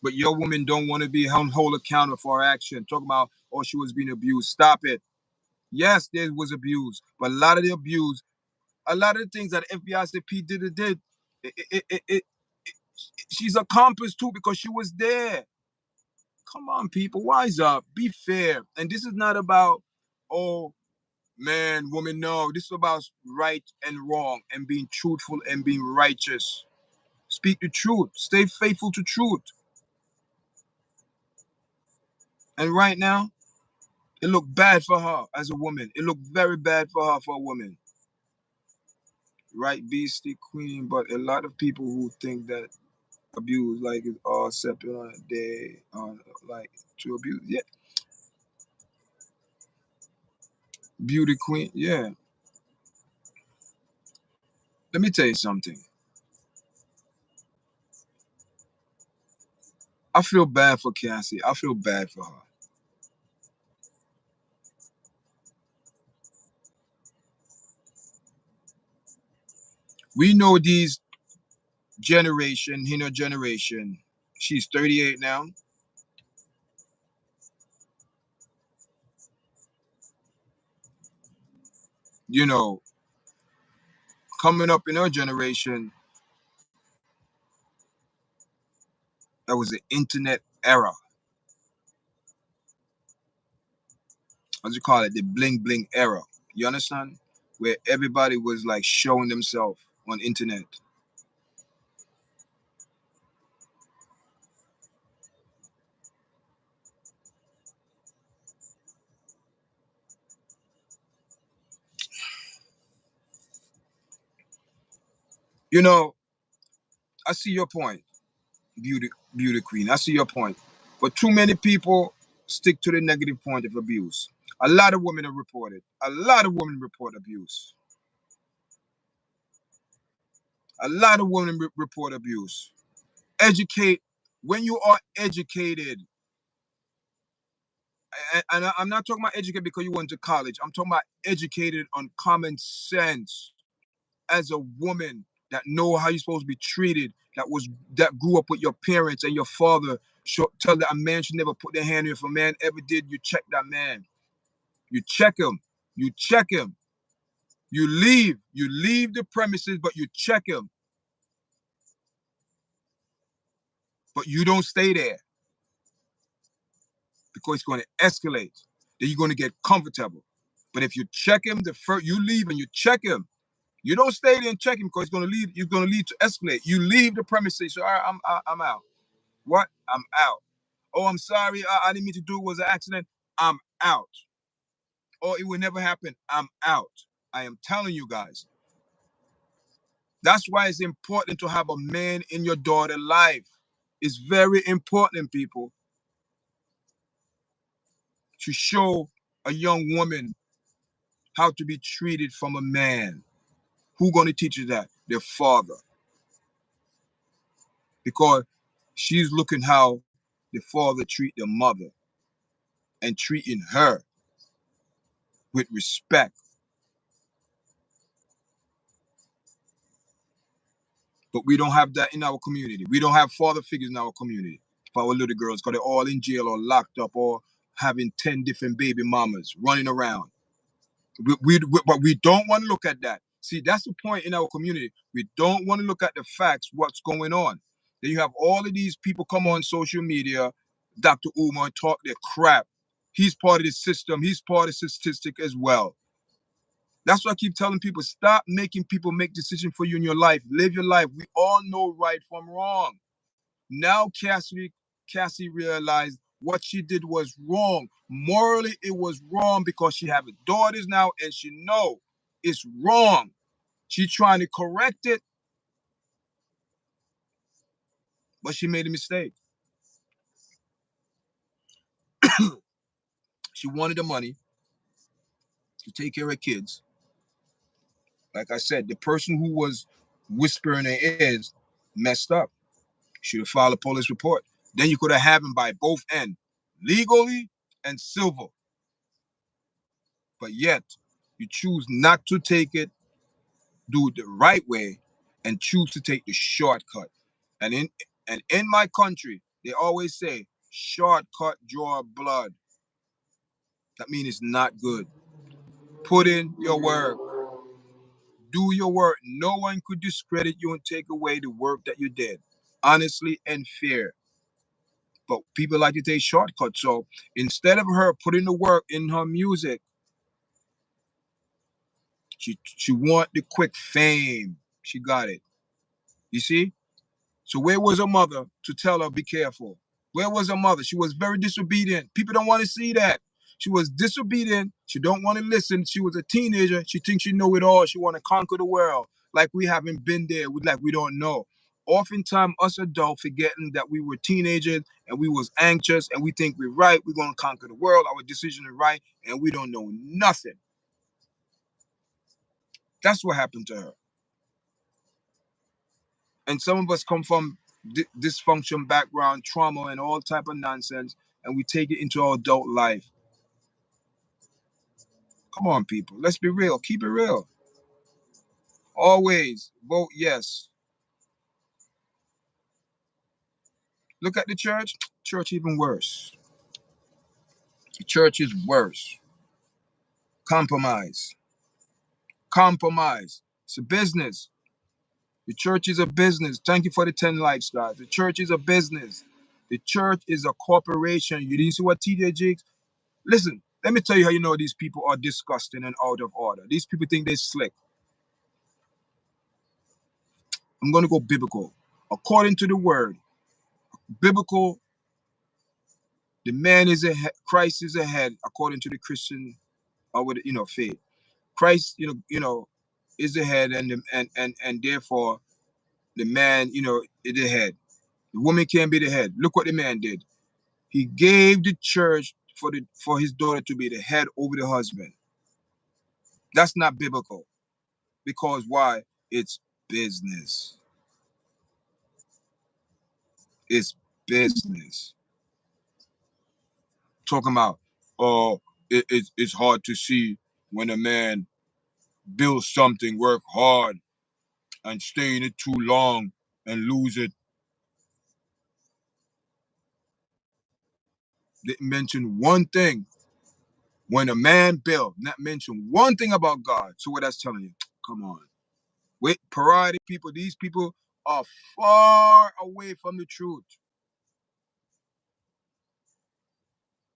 [SPEAKER 1] But your woman don't want to be held accountable for her action. Talk about, oh, she was being abused. Stop it. Yes, there was abuse, but a lot of the abuse, a lot of the things that FBI said P did, it, she's accomplished too because she was there. Come on, people, wise up, be fair. And this is not about, oh, man, woman. No, this is about right and wrong and being truthful and being righteous. Speak the truth. Stay faithful to truth. And right now, it looked bad for her as a woman. It looked very bad for her for a woman. right, beastie queen, but a lot of people who think that abuse like is all separate on a day on like to abuse. Yeah, beauty queen. Yeah. Let me tell you something. I feel bad for Cassie. I feel bad for her. We know these generation, generation. She's 38 now. You know, coming up in her generation, that was the internet era. What do you call it? The bling bling era. You understand? Where everybody was like showing themselves on internet. You know, I see your point, beauty queen. I see your point. But too many people stick to the negative point of abuse. A lot of women are reported. A lot of women report abuse. A lot of women report abuse. Educate. When you are educated, and I'm not talking about educated because you went to college. I'm talking about educated on common sense as a woman that know how you're supposed to be treated, that grew up with your parents and your father. Tell that a man should never put their hand in. If a man ever did, you check that man. You check him. You check him. You leave. You leave the premises, but you check him. But you don't stay there because it's going to escalate. Then you're going to get comfortable. But if you check him, the first you leave and you check him. You don't stay there and check him because it's going to lead. You're going to lead to escalate. You leave the premises. So all right, I'm out. What? I'm out. Oh, I'm sorry. I didn't mean to do it. Was an accident. I'm out. Or it will never happen. I'm out. I am telling you guys. That's why it's important to have a man in your daughter's life. It's very important, people, to show a young woman how to be treated from a man. Who gonna teach you that? Their father. Because she's looking how the father treat the mother and treating her with respect. But we don't have that in our community. We don't have father figures in our community for our little girls because they're all in jail or locked up or having 10 different baby mamas running around. But we don't want to look at that. See, that's the point in our community. We don't want to look at the facts, what's going on. Then you have all of these people come on social media, Dr. Umar, and talk their crap. He's part of the system. He's part of the statistic as well. That's why I keep telling people, stop making people make decisions for you in your life. Live your life. We all know right from wrong. Now Cassie realized what she did was wrong. Morally, it was wrong because she have daughters now and she know it's wrong. She trying to correct it, but she made a mistake. She wanted the money to take care of kids. Like I said, the person who was whispering in her ears messed up. Should have filed a police report. Then you could have had him by both ends, legally and civil. But yet, you choose not to take it, do it the right way, and choose to take the shortcut. And in my country, they always say, shortcut draw blood. That means it's not good. Put in your work. Do your work. No one could discredit you and take away the work that you did. Honestly and fair. But people like to take shortcuts. So instead of her putting the work in her music, she want the quick fame. She got it. You see? So where was her mother to tell her be careful? Where was her mother? She was very disobedient. People don't want to see that. She was disobedient. She don't want to listen. She was a teenager. She thinks she know it all. She want to conquer the world. like we haven't been there, like we don't know. Oftentimes, us adults forgetting that we were teenagers and we was anxious and we think we're right, we're going to conquer the world, our decision is right, and we don't know nothing. That's what happened to her. And some of us come from dysfunction background, trauma, and all type of nonsense, and we take it into our adult life. Come on, people. Let's be real. Keep it real. Always vote yes. Look at the church. Church even worse. The church is worse. Compromise. Compromise. It's a business. The church is a business. Thank you for the 10 likes, guys. The church is a business. The church is a corporation. You didn't see what TJ Jakes? Listen, let me tell you how you know these people are disgusting and out of order. These people think they're slick. I'm going to go biblical. According to the word, biblical, the man is ahead, Christ is ahead, according to the Christian, or with faith. Christ, is the head, and therefore the man, is the head. The woman can't be the head. Look what the man did. He gave the church for his daughter to be the head over the husband. That's not biblical. Because why? It's business. It's business. Talking about, oh, it's hard to see when a man builds something, work hard, and stay in it too long and lose it. Didn't mention one thing. When a man built, not mention one thing about God. So what that's telling you? Come on. Wait, priority people, these people are far away from the truth.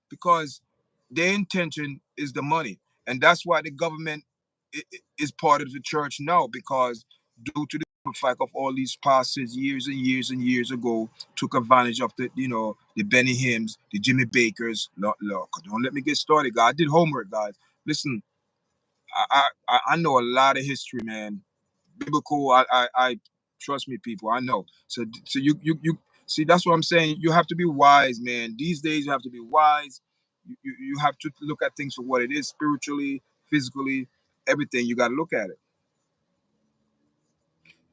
[SPEAKER 1] Because their intention is the money. And that's why the government is part of the church now, because due to the fact of all these pastors years and years and years ago took advantage of the Benny Hims, the Jimmy Bakers. Look, don't let me get started, guys. I did homework, guys. Listen, I know a lot of history, man. Biblical, I trust me, people. I know. So you see, that's what I'm saying. You have to be wise, man. These days, you have to be wise. You have to look at things for what it is, spiritually, physically, everything. You got to look at it.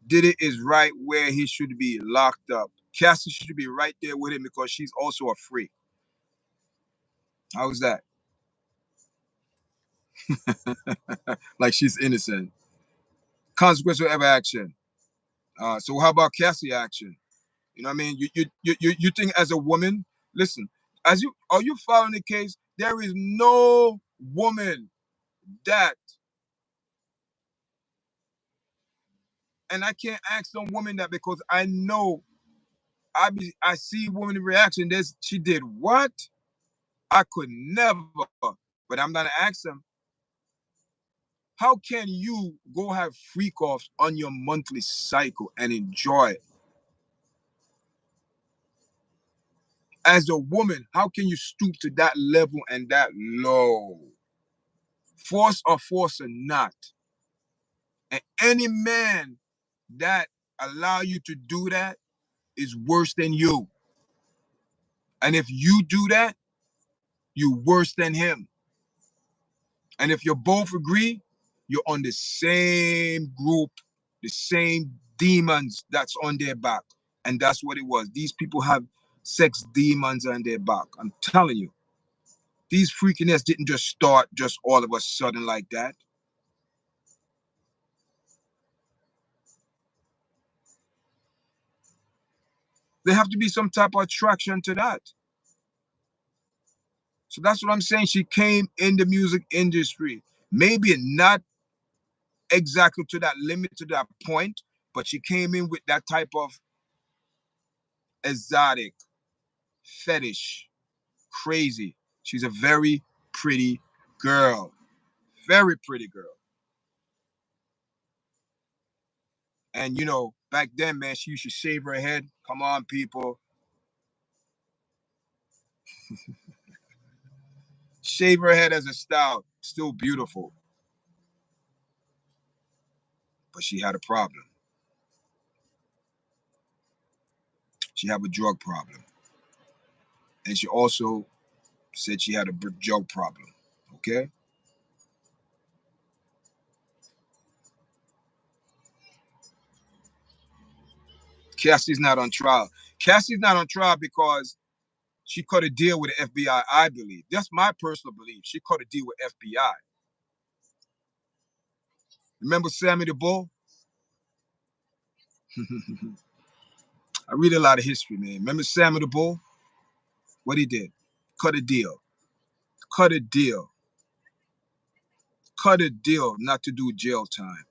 [SPEAKER 1] Diddy is right where he should be, locked up. Cassie should be right there with him because she's also a freak. How's that? Like she's innocent. Consequence of every action. So how about Cassie action? You know what I mean? You think as a woman, listen, are you following the case? There is no woman that, and I can't ask some woman that because I know I see woman reaction. She did what? I could never, but I'm gonna ask them, how can you go have freak offs on your monthly cycle and enjoy it? As a woman, how can you stoop to that level and that low? Force or not. And any man that allow you to do that is worse than you. And if you do that, you're worse than him. And if you both agree, you're on the same group, the same demons that's on their back. And that's what it was. These people have sex demons on their back. I'm telling you. These freakiness didn't just start just all of a sudden like that. There have to be some type of attraction to that. So that's what I'm saying. She came in the music industry. Maybe not exactly to that limit, to that point, but she came in with that type of exotic, fetish, crazy. She's a very pretty girl. Very pretty girl. And back then, man, she used to shave her head. Come on, people. Shave her head as a style. Still beautiful. but she had a problem. She had a drug problem. And she also said she had a drug problem. Okay? Cassie's not on trial. Cassie's not on trial because she cut a deal with the FBI, I believe. That's my personal belief. She cut a deal with FBI. Remember Sammy the Bull? I read a lot of history, man. Remember Sammy the Bull? What he did? Cut a deal. Cut a deal. Cut a deal not to do jail time.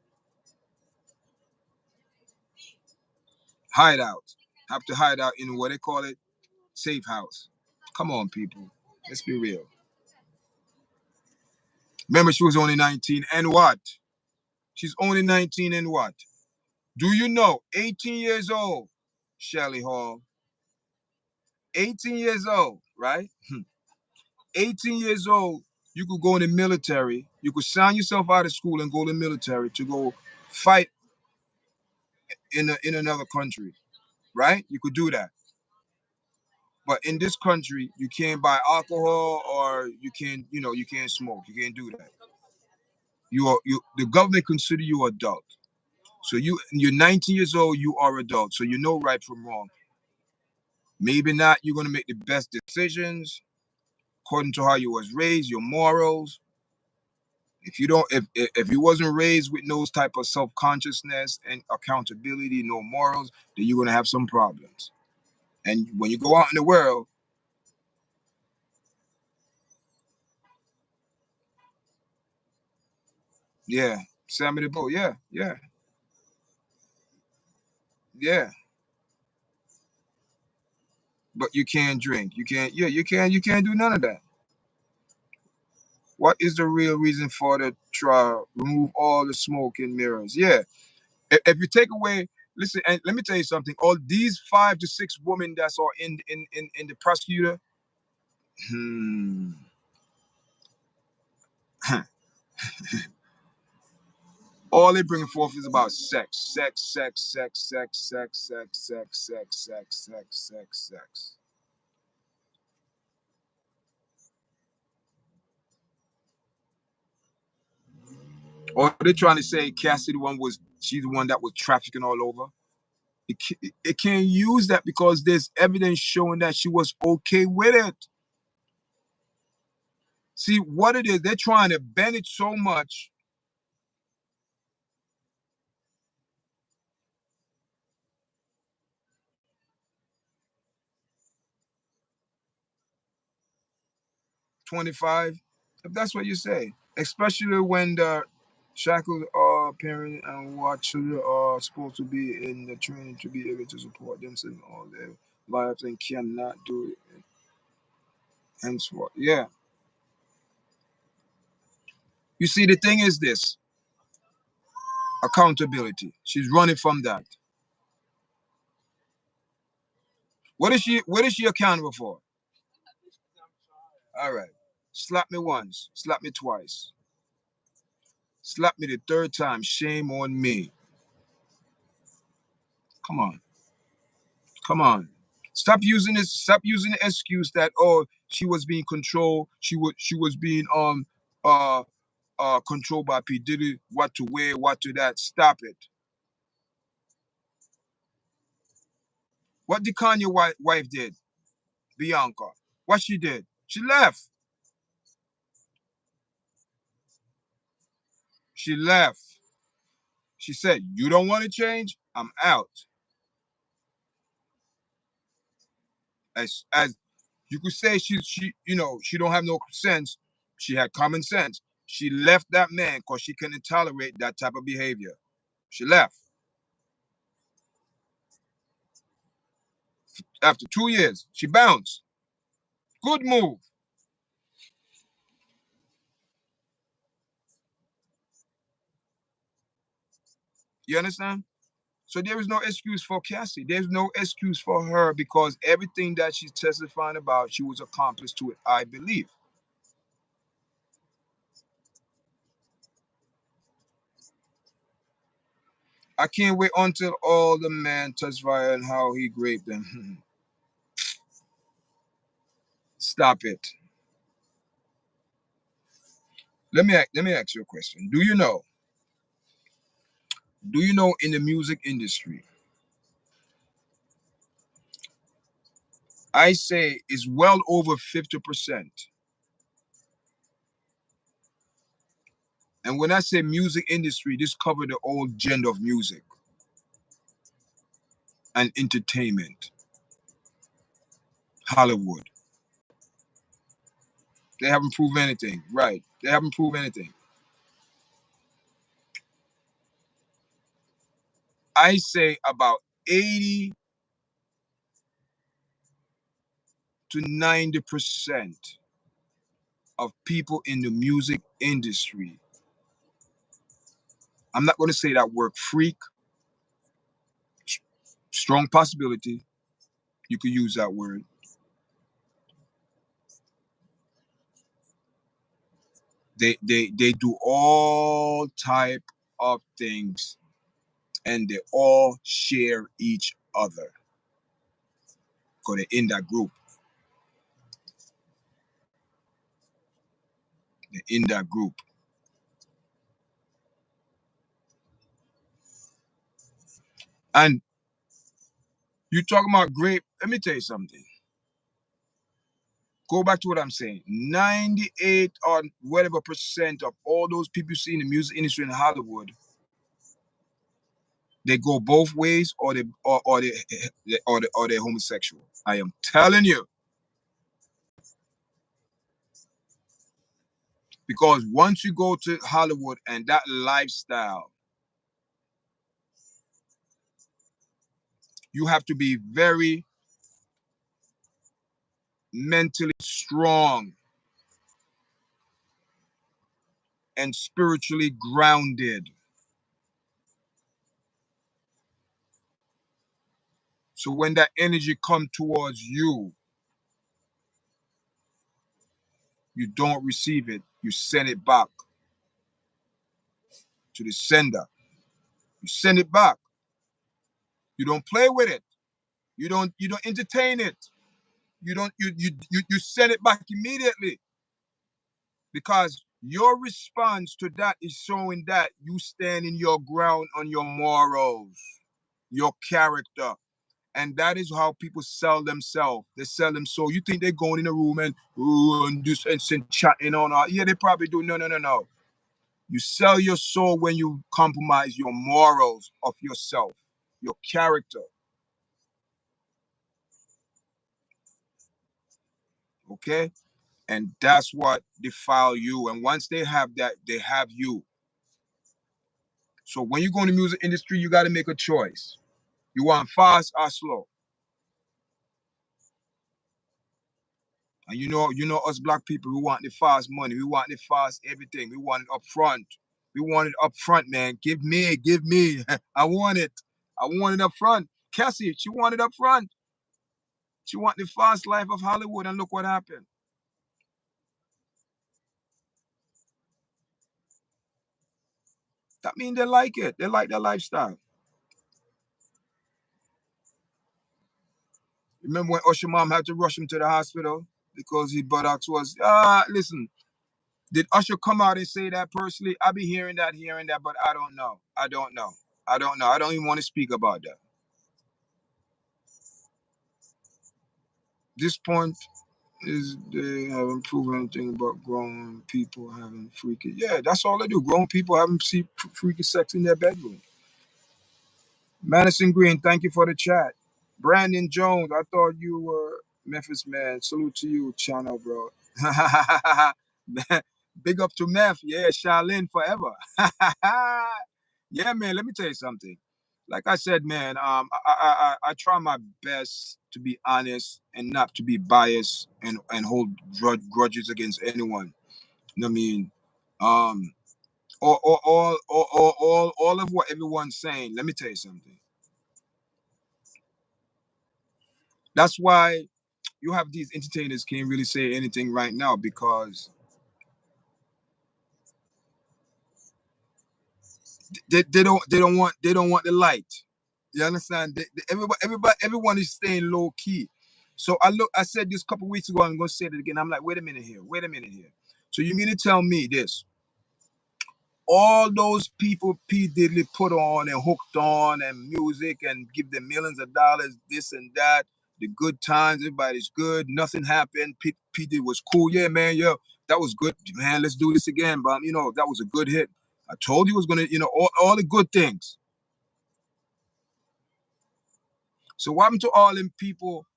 [SPEAKER 1] Hide out. Have to hide out in what they call it, safe house. Come on, people. Let's be real. Remember, she was only 19 and what? She's only 19 and what? Do you know? 18 years old, Shelly Hall. 18 years old, right? 18 years old, you could go in the military. You could sign yourself out of school and go to the military to go fight in another country, right? You could do that. But in this country, you can't buy alcohol or you can't, you can't smoke. You can't do that. The government consider you adult. So you're 19 years old, you are adult. So you know right from wrong. Maybe not you're gonna make the best decisions according to how you was raised, your morals. If you don't, if you wasn't raised with those type of self-consciousness and accountability, no morals, then you're gonna have some problems. And when you go out in the world, yeah, Sammy the Bull, yeah, yeah, yeah. But you can't drink. You can't, yeah, you can't do none of that. What is the real reason for the trial? Remove all the smoke and mirrors. Yeah. If you take away, listen, and let me tell you something. All these 5 to 6 women that's are in the prosecutor, hmm, all they bringing forth is about sex, sex, sex, sex, sex, sex, sex, sex, sex, sex, sex, sex, sex. Or they trying to say Cassie she's the one that was trafficking all over. It can't use that because there's evidence showing that she was okay with it. See what it is, they're trying to bend it so much. 25, if that's what you say. Especially when the shackled parent and watcher are supposed to be in the training to be able to support themselves in all their lives and cannot do it henceforth. Yeah. You see, the thing is this accountability. She's running from that. What is she accountable for? All right. Slap me once, slap me twice. Slap me the third time. Shame on me. Come on. Come on. Stop using this. Stop using the excuse that she was being controlled. She was being uh controlled by P Diddy. What to wear, what to that. Stop it. What did Kanye wife did? Bianca. What she did? She left. She left. She said, "You don't want to change? I'm out." As you could say, she don't have no sense. She had common sense. She left that man because she couldn't tolerate that type of behavior. She left. After 2 years, she bounced. Good move. You understand? So there is no excuse for Cassie. There's no excuse for her because everything that she's testifying about, she was accomplice to it, I believe. I can't wait until all the man touched fire and how he raped them. Stop it. Let me ask you a question. Do you know? Do you know in the music industry, I say it's well over 50%. And when I say music industry, this covers the whole gender of music and entertainment, Hollywood. They haven't proven anything. Right. They haven't proven anything. I say about 80 to 90% of people in the music industry, I'm not going to say that word freak, strong possibility, you could use that word. They do all type of things and they all share each other because they're in that group. They're in that group. And you talking about grape, let me tell you something. Go back to what I'm saying. 98 or whatever percent of all those people you see in the music industry in Hollywood, they go both ways or they're homosexual. I am telling you. Because once you go to Hollywood and that lifestyle, you have to be very mentally strong and spiritually grounded. So when that energy come towards you, you don't receive it. You send it back to the sender. You send it back. You don't play with it. You don't entertain it. You send it back immediately because your response to that is showing that you stand in your ground on your morals, your character. And that is how people sell themselves. They sell them so you think they're going in a room and ooh, and just and chatting on. Yeah, they probably do. No, no, no, no. You sell your soul when you compromise your morals of yourself, your character. Okay? And that's what defile you. And once they have that, they have you. So when you go in the music industry, you got to make a choice. You want fast or slow. And you know us black people, we want the fast money. We want the fast everything. We want it up front. We want it up front, man. Give me, give me. I want it. I want it up front. Cassie, she wanted up front. She want the fast life of Hollywood, and look what happened. That means they like it. They like their lifestyle. Remember when Usher mom had to rush him to the hospital because his buttocks was listen. Did Usher come out and say that personally? I be hearing that, but I don't know. I don't know. I don't know. I don't even want to speak about that. This point is they haven't proven anything about grown people having freaky. Yeah, that's all they do. Grown people having freaky sex in their bedroom. Madison Green, thank you for the chat. Brandon Jones, I thought you were Memphis man. Salute to you, channel bro. Big up to Meth. Yeah, Charlene forever. Yeah, man. Let me tell you something. Like I said, man, I try my best to be honest and not to be biased and hold grudges against anyone. You know what I mean? Um, all of what everyone's saying. Let me tell you something. That's why you have these entertainers can't really say anything right now because They don't want the light. You understand? Everyone is staying low key. So I said this a couple weeks ago. I'm gonna say it again. I'm like, wait a minute here. Wait a minute here. So you mean to tell me this? All those people P. Diddy put on and hooked on and music and give them millions of dollars, this and that, the good times, everybody's good, nothing happened. P. Diddy was cool. Yeah, man, yo, that was good. Man, let's do this again. But, that was a good hit. I told you it was going to, all the good things. So what happened to all them people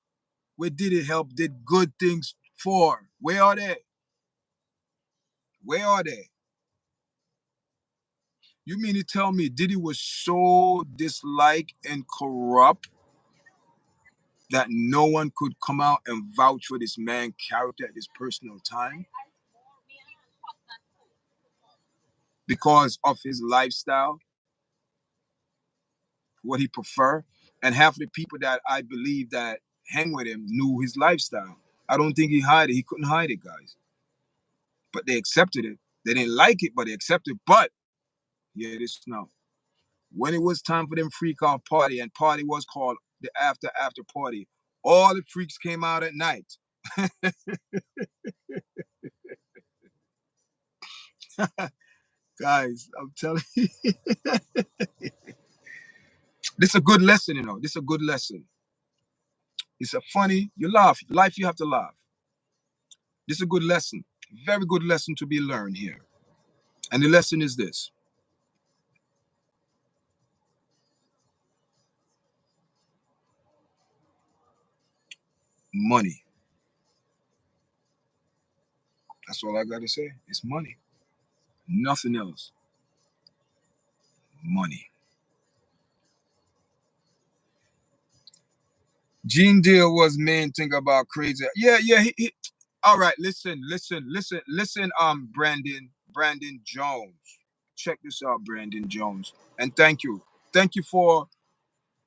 [SPEAKER 1] where Diddy help, did good things for? Where are they? Where are they? You mean to tell me Diddy was so disliked and corrupt that no one could come out and vouch for this man's character at this personal time because of his lifestyle, what he prefer? And half of the people that I believe that hang with him knew his lifestyle. I don't think he hid it. He couldn't hide it, guys. But they accepted it. They didn't like it, but they accepted it. But yeah, this now. When it was time for them freak out party, and party was called the after party, all the freaks came out at night. Guys, I'm telling you, this is a good lesson, This is a good lesson. It's a funny, you laugh. Life, you have to laugh. This is a good lesson. Very good lesson to be learned here. And the lesson is this. Money. That's all I got to say. It's money. Nothing else. Money. Gene Deal was main thing about crazy. Yeah. All right, listen. Brandon Jones. Check this out, Brandon Jones. And thank you. Thank you for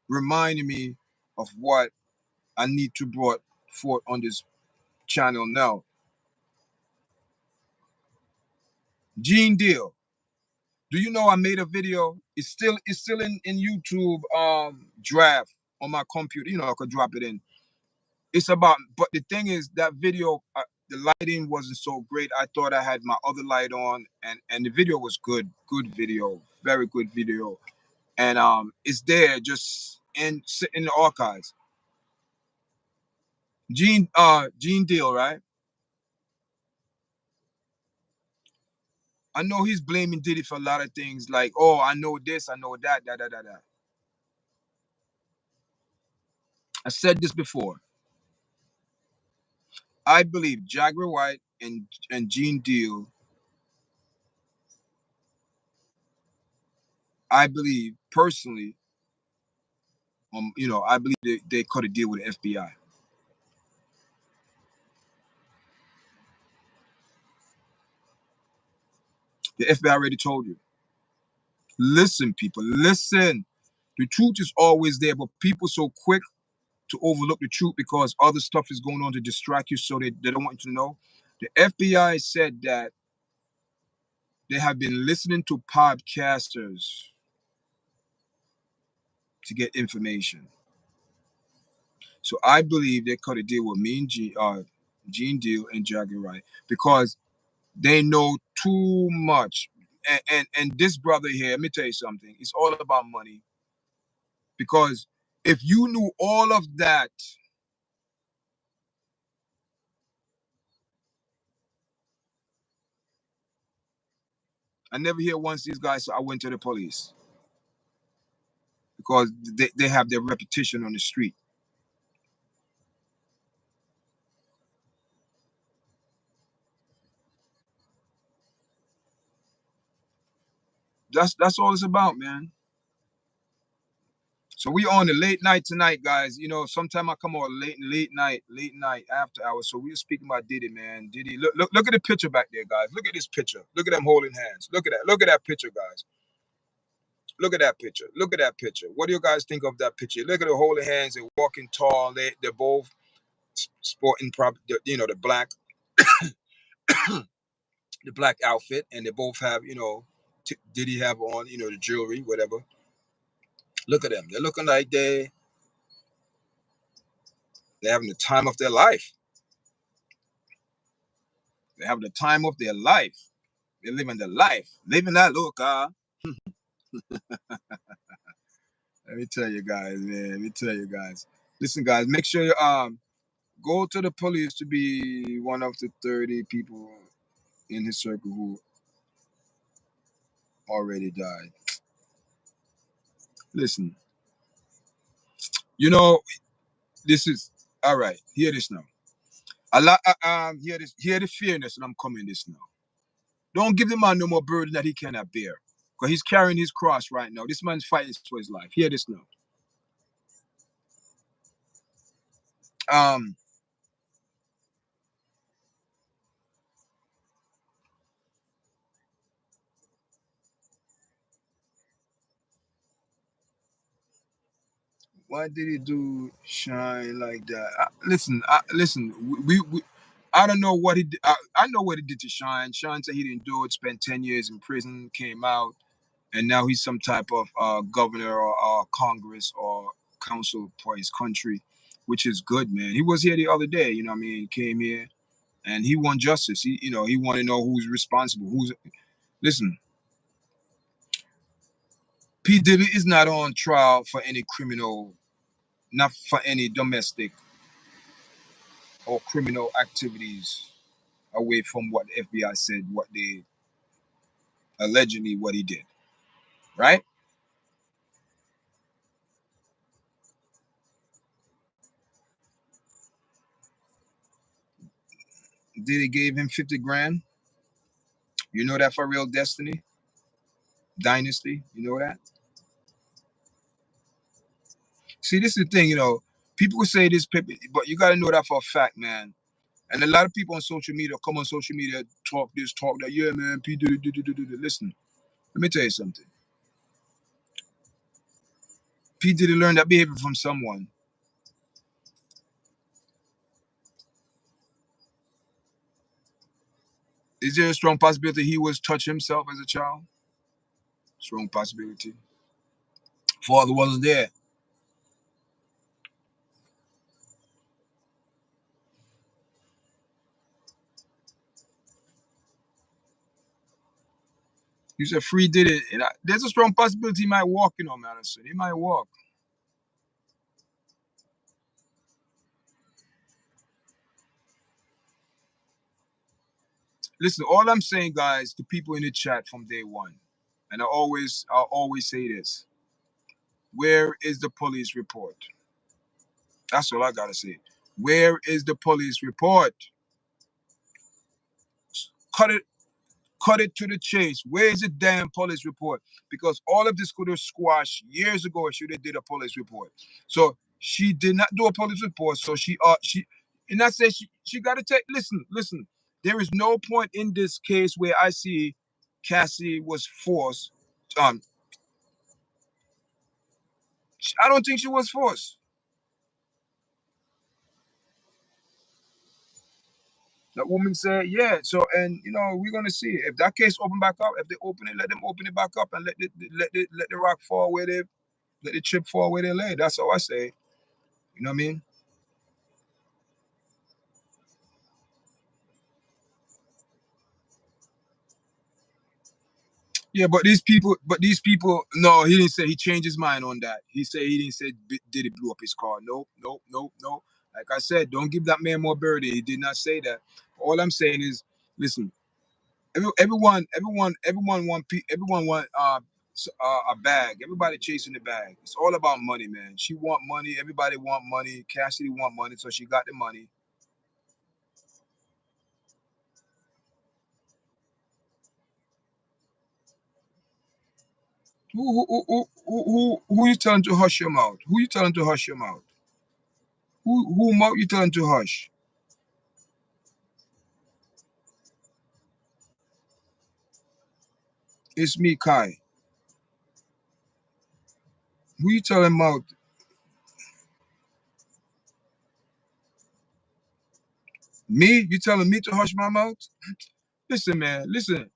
[SPEAKER 1] reminding me of what I need to brought forth on this channel now. Gene Deal. Do you know I made a video? It's still in YouTube draft on my computer. I could drop it in. It's about, but the thing is that video, the lighting wasn't so great. I thought I had my other light on, and the video was good video, very good video, and it's there just in the archives. Gene Deal, right? I know he's blaming Diddy for a lot of things, like, oh, I know this, I know that, da. I said this before. I believe Jagger White and Gene Deal. I believe personally, I believe they could have deal with the FBI. The FBI already told you. Listen, people, listen. The truth is always there, but people so quick to overlook the truth because other stuff is going on to distract you, so they don't want you to know. The FBI said that they have been listening to podcasters to get information. So I believe they could have deal with me and Gene Deal and Jagger Wright because they know too much. And this brother here, let me tell you something. It's all about money. Because if you knew all of that, I never hear once these guys say, I went to the police. Because they have their reputation on the street. That's all it's about, man. So we on the late night tonight, guys. Sometime I come on late night after hours. So we're speaking about Diddy, man. Diddy, look at the picture back there, guys. Look at this picture. Look at them holding hands. Look at that. Look at that picture, guys. Look at that picture. Look at that picture. What do you guys think of that picture? Look at the holding hands. They're walking tall. They're both sporting the black the black outfit, and they both have Diddy have on, you know, the jewelry, whatever. Look at them. They're looking like they're having the time of their life. They're having the time of their life. They're living their life. Living that look, Let me tell you guys, man. Let me tell you guys. Listen, guys, make sure you go to the police to be one of the 30 people in his circle who already died. Listen, you know, this is all right. Hear this now. A lot hear this, hear the fairness, and I'm coming this now. Don't give the man no more burden that he cannot bear. Because he's carrying his cross right now. This man's fighting for his life. Hear this now. Um, why did he do shine like that? Listen. We I don't know what he did. I know what he did to Shine. Shine said he didn't do it. Spent 10 years in prison, came out, and now he's some type of governor or Congress or council for his country, which is good, man. He was here the other day. You know what I mean? Came here and he won justice. He want to know who's responsible. Listen? P Diddy is not on trial for any criminal, not for any domestic or criminal activities away from what the FBI said, what they allegedly what he did, right? Diddy gave him 50 grand. You know that for real Destiny? Dynasty, you know that? See, this is the thing, people will say this, but you got to know that for a fact, man. And a lot of people on social media come on social media, talk this, talk that. Yeah, man, P. Diddy. Listen, let me tell you something. P. Diddy learned that behavior from someone. Is there a strong possibility he was touched himself as a child? Strong possibility. Father wasn't there. You said Free did it. And there's a strong possibility he might walk, Madison. He might walk. Listen, all I'm saying, guys, to people in the chat from day one, and I'll always say this. Where is the police report? That's all I gotta say. Where is the police report? Cut it Cut it to the chase. Where is the damn police report? Because all of this could have squashed years ago if she did a police report. So she did not do a police report. So and I say she got to take. Listen. There is no point in this case where I see Cassie was forced. Um, I don't think she was forced. That woman said, yeah. So, and we're gonna see if that case open back up. If they open it, let them open it back up and let the rock fall where they let the chip fall where they lay. That's all I say. You know what I mean? Yeah, but these people, no, he didn't say he changed his mind on that. He didn't say did he blew up his car? No. Like I said, don't give that man more burden. He did not say that. All I'm saying is, listen, everyone want a bag. Everybody chasing the bag. It's all about money, man. She want money. Everybody want money. Cassidy want money, so she got the money. Who you telling to hush your mouth? Who you telling to hush your mouth? Who mouth you telling to hush? It's me, Kai. Who you telling mouth? Me? You telling me to hush my mouth? Listen, man. Listen.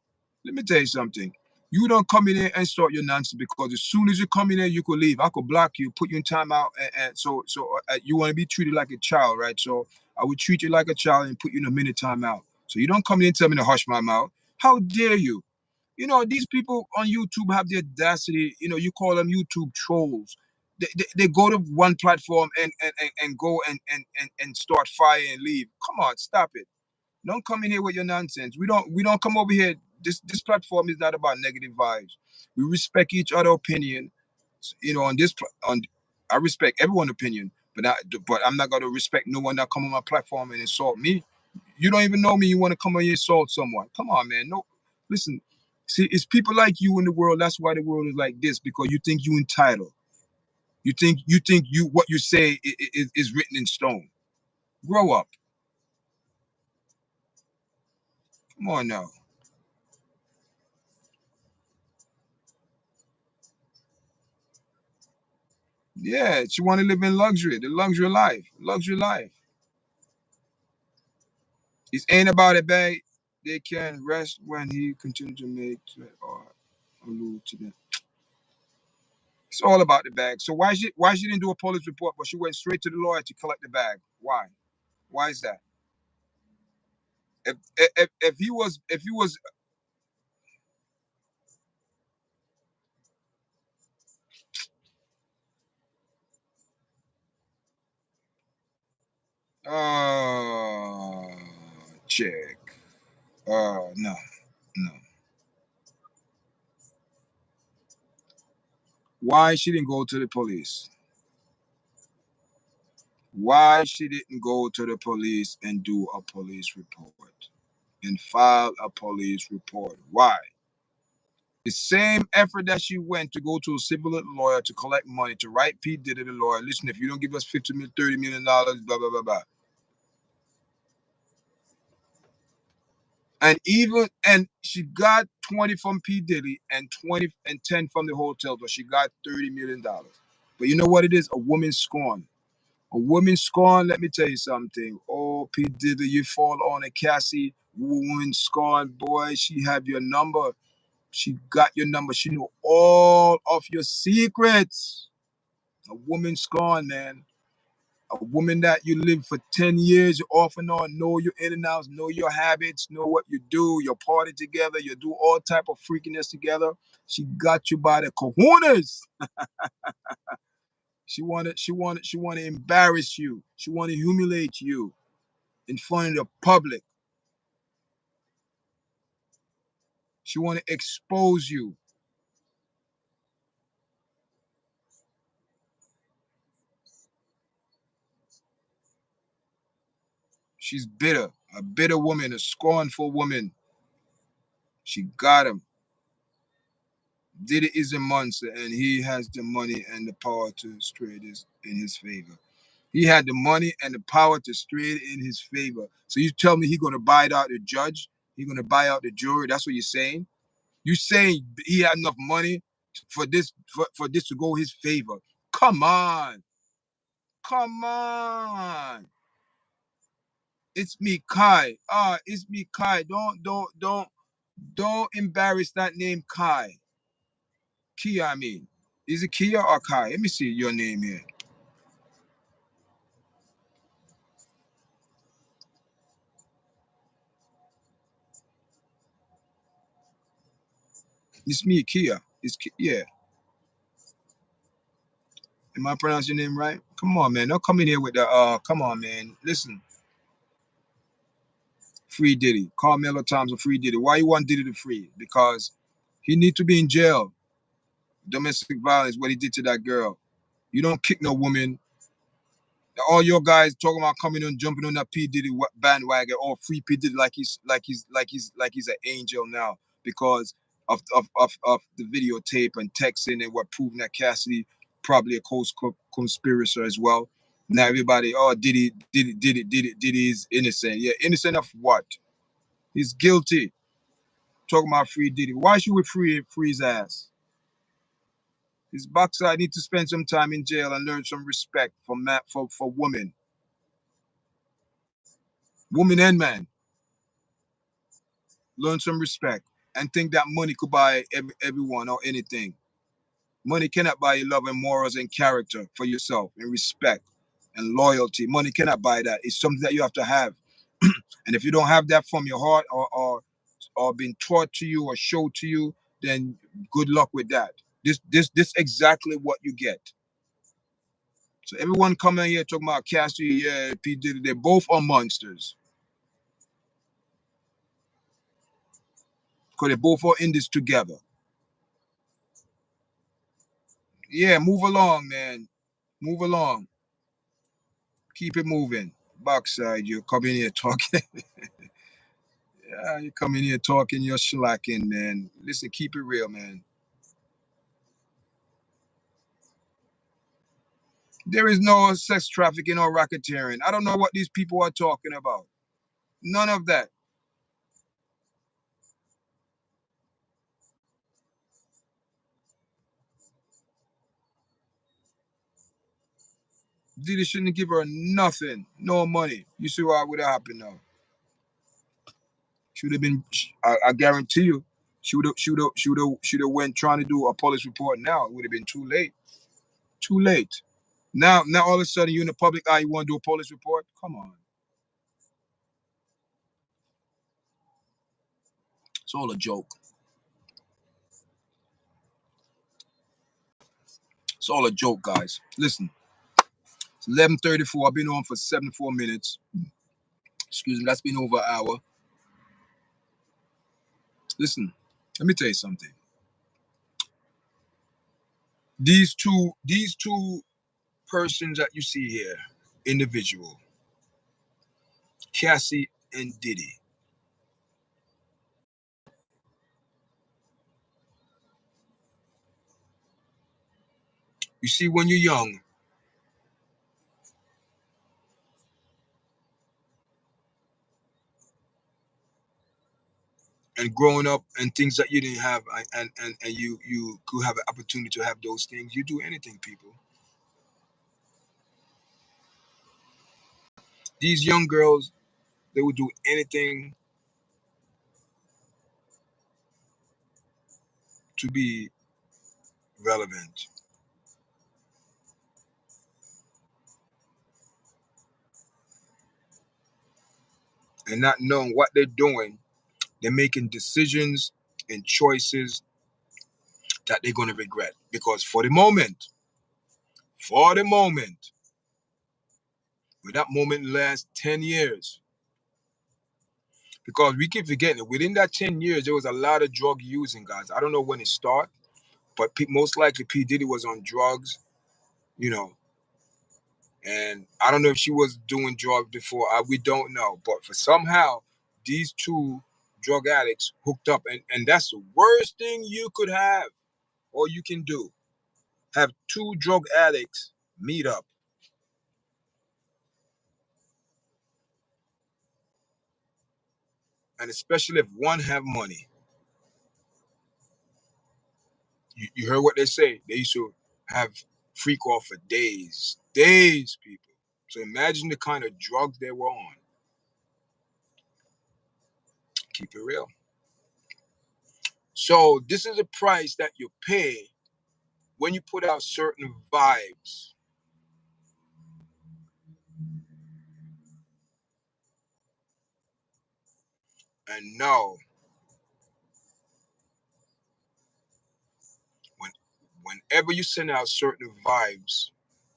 [SPEAKER 1] Let me tell you something. You don't come in here and start your nonsense, because as soon as you come in here, you could leave. I could block you, put you in timeout, and so you want to be treated like a child, right? So I would treat you like a child and put you in a minute timeout. So you don't come in and tell me to hush my mouth. How dare you? You know, these people on YouTube have the audacity, you know, you call them YouTube trolls. They go to one platform and go and start fire and leave. Come on, stop it. Don't come in here with your nonsense. We don't come over here. This platform is not about negative vibes. We respect each other opinion. You know, on I respect everyone's opinion, but I'm not gonna respect no one that come on my platform and insult me. You don't even know me. You want to come on here and insult someone? Come on, man. No, listen. See, it's people like you in the world. That's why the world is like this, because you think you entitled. You think what you say is written in stone. Grow up. Come on now. Yeah, she want to live in luxury, the luxury life, luxury life. It ain't about it, babe. They can rest when he continues to make threat or allude to them. It's all about the bag. So why she didn't do a police report, but she went straight to the lawyer to collect the bag? Why? Why is that? If he was uh check. No, no. Why she didn't go to the police? Why she didn't go to the police and do a police report and file a police report? Why? The same effort that she went to go to a civil lawyer to collect money to write P. Diddy the lawyer. Listen, if you don't give us 50 million, $30 million, blah blah blah blah. And she got 20 from P. Diddy and 20 and 10 from the hotel, but she got $30 million. But you know what it is? A woman's scorn. A woman scorn, let me tell you something. Oh, P. Diddy, you fall on a Cassie. Woman scorn, boy, she have your number. She got your number. She knew all of your secrets. A woman scorn, man. A woman that you live for 10 years, you off and on, know your in and outs, know your habits, know what you do, you party together, you do all type of freakiness together. She got you by the kahunas. She wanted to embarrass you. She wanted to humiliate you in front of the public. She wanted to expose you. She's bitter, a bitter woman, a scornful woman. She got him. Diddy is a monster, and he has the money and the power to straight this in his favor. He had the money and the power to straight in his favor. So you tell me he gonna buy out the judge? He gonna buy out the jury? That's what you're saying? You saying he had enough money for this to go his favor? Come on, come on. It's me, Kai. It's me, Kai. Don't embarrass that name, Kai. Kia, I mean. Is it Kia or Kai? Let me see your name here. It's me, Kia. Yeah. Am I pronouncing your name right? Come on, man. Don't come in here with the come on, man. Listen, free Diddy. Carmelo Thompson, free Diddy. Why you want Diddy to free? Because he need to be in jail. Domestic violence, what he did to that girl. You don't kick no woman. All your guys talking about coming on, jumping on that P Diddy bandwagon, or free P Diddy like he's an angel now because of the videotape and texting and what proving that Cassidy probably a conspirator as well. Now everybody, oh Diddy is innocent. Yeah, innocent of what? He's guilty. Talking about free Diddy. Why should we free his ass? His backside need to spend some time in jail and learn some respect for women, woman and man. Learn some respect. and think that money could buy everyone or anything. Money cannot buy you love and morals and character for yourself and respect and loyalty. Money cannot buy that. It's something that you have to have. And if you don't have that from your heart or been taught to you or showed to you, then good luck with that. This exactly what you get. So everyone coming here talking about Cassie, yeah, P. Diddy, they both are monsters. Because they both are in this together. Yeah, move along, man. Move along. Keep it moving. Backside, you're coming here talking. Yeah, you come in here talking, you're slacking, man. Listen, keep it real, man. There is no sex trafficking or racketeering. I don't know what these people are talking about. None of that. Diddy shouldn't give her nothing, no money. You see what would have happened now? She would have been. I guarantee you, she would have went trying to do a police report. Now it would have been too late. Too late. Now all of a sudden you in the public eye, you want to do a police report? Come on, it's all a joke. It's all a joke, guys. Listen, it's 11:34. I've been on for 74 minutes. Excuse me, that's been over an hour. Listen, let me tell you something. These two persons that you see here, individual, Cassie and Diddy. You see, when you're young, and growing up and things that you didn't have, and you could have an opportunity to have those things, you do anything, people. These young girls, they would do anything to be relevant. And not knowing what they're doing, they're making decisions and choices that they're going to regret. Because for the moment, will that moment last 10 years? Because we keep forgetting it. Within that 10 years, there was a lot of drug using, guys. I don't know when it started, but most likely P. Diddy was on drugs, you know. And I don't know if she was doing drugs before. We don't know. But for somehow, these two drug addicts hooked up. And that's the worst thing you could have or you can do. Have two drug addicts meet up. And especially if one have money. You heard what they say. They used to have freak off for days. Days, people. So imagine the kind of drugs they were on. Keep it real. So this is a price that you pay when you put out certain vibes. And know when whenever you send out certain vibes,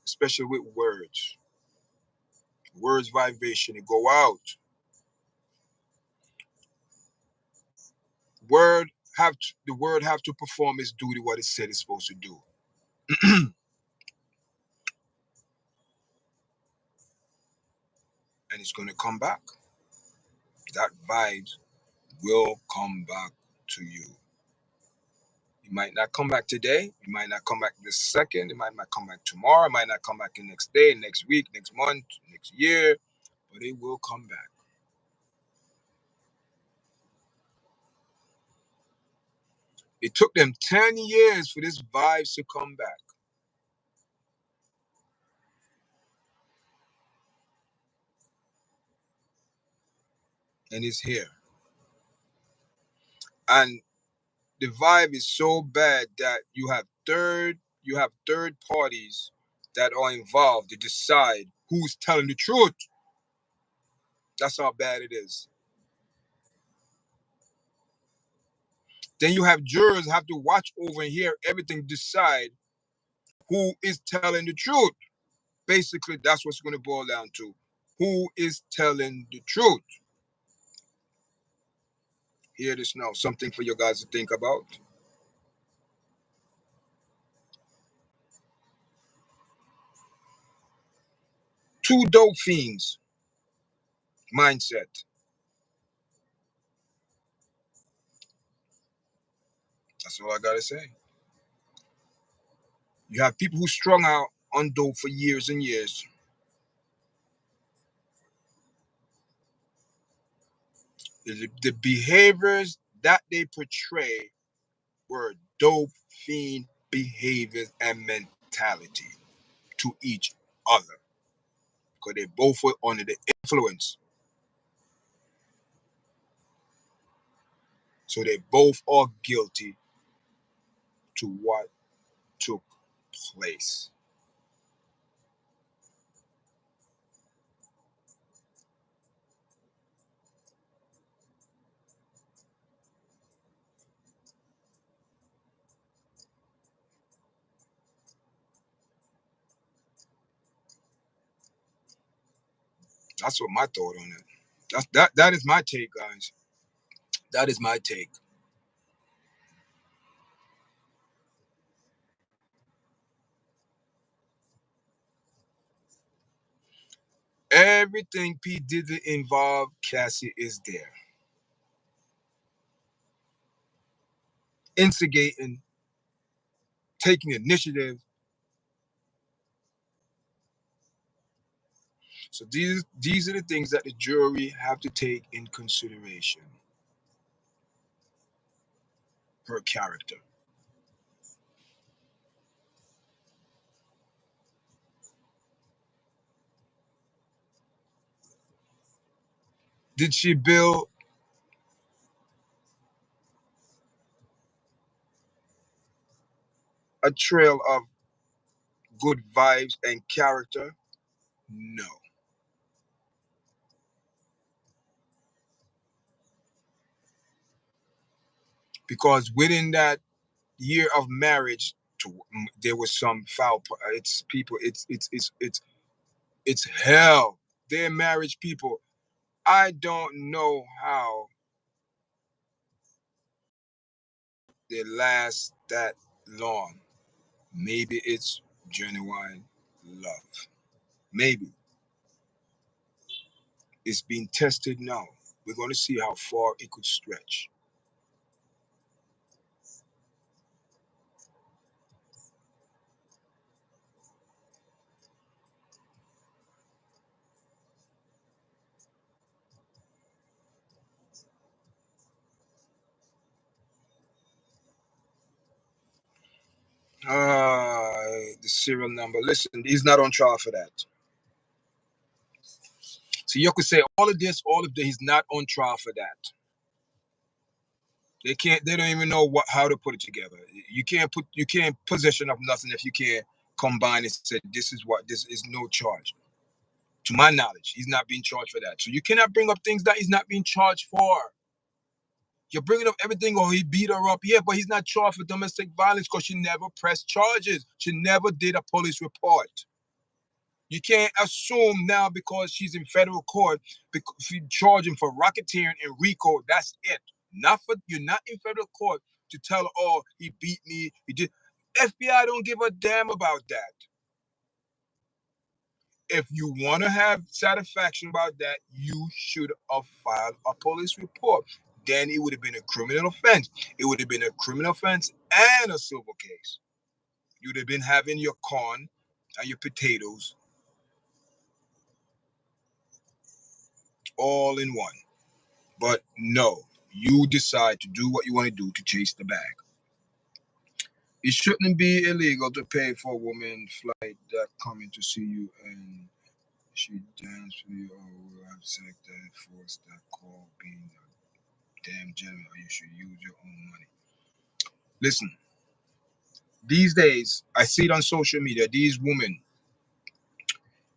[SPEAKER 1] especially with words vibration, it go out. The word have to perform its duty, what it said it's supposed to do. And it's gonna come back. That vibes will come back to you. It might not come back today. It might not come back this second. It might not come back tomorrow. It might not come back the next day, next week, next month, next year, but it will come back. It took them 10 years for this vibes to come back. And it's here. And the vibe is so bad that you have third parties that are involved to decide who's telling the truth. That's how bad it is. Then you have jurors have to watch over and hear everything, decide who is telling the truth. Basically, that's what's going to boil down to. Who is telling the truth? Hear this now. Something for you guys to think about. Two dope fiends mindset. That's all I got to say. You have people who strung out on dope for years and years. The behaviors that they portray were dope fiend behaviors and mentality to each other. Because they both were under the influence. So they both are guilty to what took place. That's what my thought on it. That is my take, guys. That is my take. Everything P Diddy involved, Cassie is there. Instigating, taking initiative. So these are the things that the jury have to take in consideration. Her character. Did she build a trail of good vibes and character? No. Because within that year of marriage, there was some foul. It's people. It's hell. They're marriage people. I don't know how they last that long. Maybe it's genuine love. Maybe it's being tested now. We're going to see how far it could stretch. The serial number. Listen, he's not on trial for that. So you could say all of this, all of that. He's not on trial for that. They can't. They don't even know how to put it together. You can't possession of nothing if you can't combine and say this is what this is. No charge. To my knowledge, he's not being charged for that. So you cannot bring up things that he's not being charged for. You're bringing up everything. Oh, he beat her up. Yeah, but he's not charged for domestic violence because she never pressed charges. She never did a police report. You can't assume now because she's in federal court, because you charge him for racketeering and RICO. That's it. Not for you're not in federal court to tell her, oh, he beat me. He did. FBI don't give a damn about that. If you want to have satisfaction about that, you should have filed a police report. Then it would have been a criminal offense. It would have been a criminal offense and a civil case. You'd have been having your corn and your potatoes all in one. But no, you decide to do what you want to do to chase the bag. It shouldn't be illegal to pay for a woman flight that coming to see you and she dance for you or will have sex that force that call being a damn gentleman or you should use your own money. Listen, these days, I see it on social media, these women,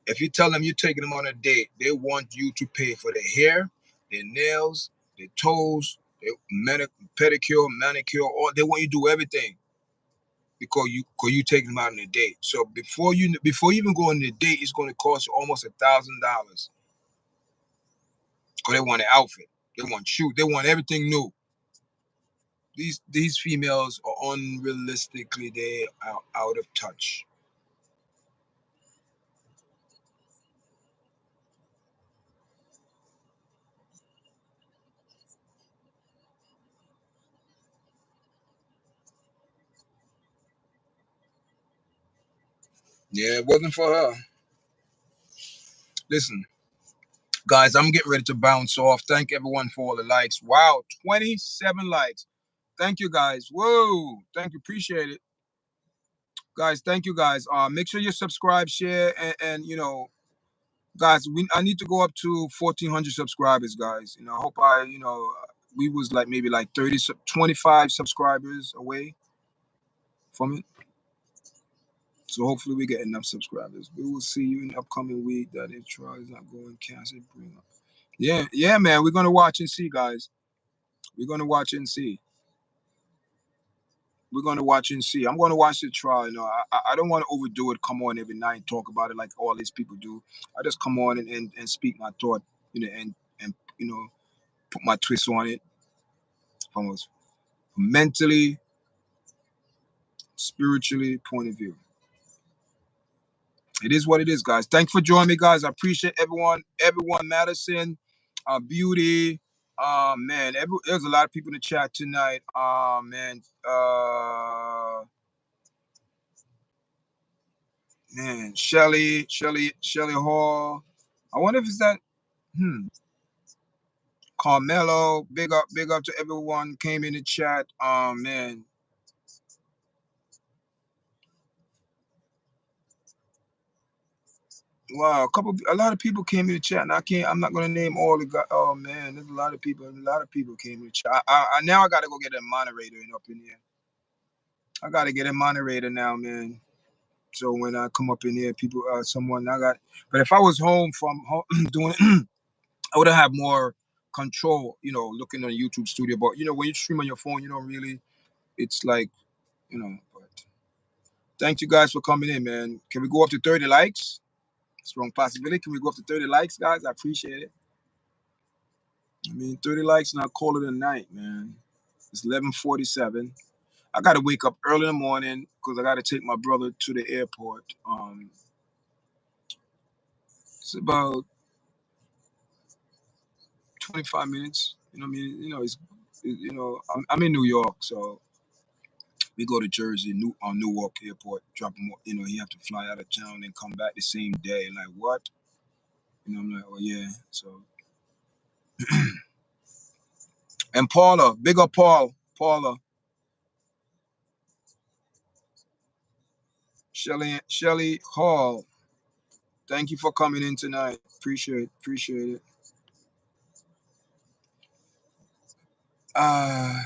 [SPEAKER 1] if you tell them you're taking them on a date, they want you to pay for their hair, their nails, their toes, their pedicure, manicure, or they want you to do everything because you taking them out on a date. So before you even go on the date, it's going to cost you almost $1,000 because they want an outfit, they want shoes, they want everything new. These females are unrealistically, they are out of touch. Yeah, it wasn't for her. Listen, guys, I'm getting ready to bounce off. Thank everyone for all the likes. Wow, 27 likes. Thank you, guys. Whoa, thank you, appreciate it, guys. Thank you, guys. Make sure you subscribe, share, and you know, guys, I need to go up to 1,400 subscribers, guys. You know, I hope we was like maybe like 25 subscribers away from it. So hopefully we get enough subscribers. We will see you in the upcoming week. That if Troy is not going, Cassie bring up. Yeah, man. We're gonna watch and see, guys. We're gonna watch and see. We're gonna watch and see. I'm gonna watch the trial. You know, I don't want to overdo it. Come on every night and talk about it like all these people do. I just come on and speak my thought. You know, and you know, put my twist on it from a mentally, spiritually point of view. It is what it is, guys. Thanks for joining me, guys. I appreciate everyone. Everyone, Madison, Beauty. Man, there's a lot of people in the chat tonight. Man. Man, Shelly Hall. I wonder if it's that. Carmelo, big up to everyone came in the chat. Man. Wow, a lot of people came in the chat, and I'm not gonna name all the guys. Oh man, there's a lot of people. Came in the chat. Now I gotta go get a moderator up in here. I gotta get a moderator now, man. So when I come up in here, people, someone I got. But if I was home from doing it, I would have more control. You know, looking on YouTube Studio. But you know, when you stream on your phone, you don't really. It's like, you know. But thank you guys for coming in, man. Can we go up to 30 likes? Strong possibility. Can we go up to 30 likes, guys? I appreciate it. I mean, 30 likes and I'll call it a night, man. It's 11:47. I got to wake up early in the morning because I got to take my brother to the airport. It's about 25 minutes. You know what I mean? You know, I'm in New York, so we go to Jersey, Newark Airport, drop him off. You know, he have to fly out of town and come back the same day. Like, what? You know, I'm like, oh, yeah. So, and Paula, big up Paula, Shelly Hall. Thank you for coming in tonight. Appreciate it. Uh,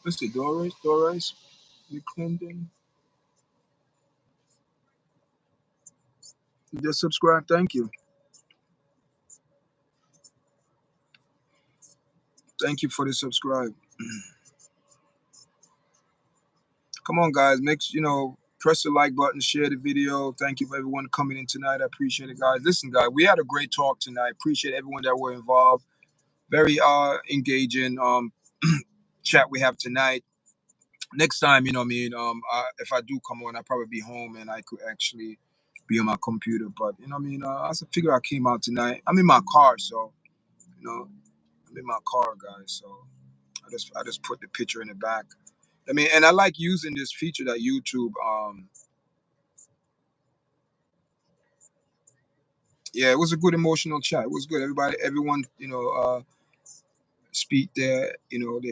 [SPEAKER 1] let's see, Doris, McClendon. Just subscribe. Thank you. Thank you for the subscribe. Come on, guys. Press the like button, share the video. Thank you for everyone coming in tonight. I appreciate it, guys. Listen, guys, we had a great talk tonight. Appreciate everyone that were involved. Very engaging chat we have tonight. Next time, you know what I mean, if I do come on, I'll probably be home and I could actually be on my computer. But you know what I mean, I figure I came out tonight. I'm in my car, so you know, I'm in my car, guys. So I just put the picture in the back. I mean, and I like using this feature that YouTube. Yeah, it was a good emotional chat. It was good. Everyone, speak their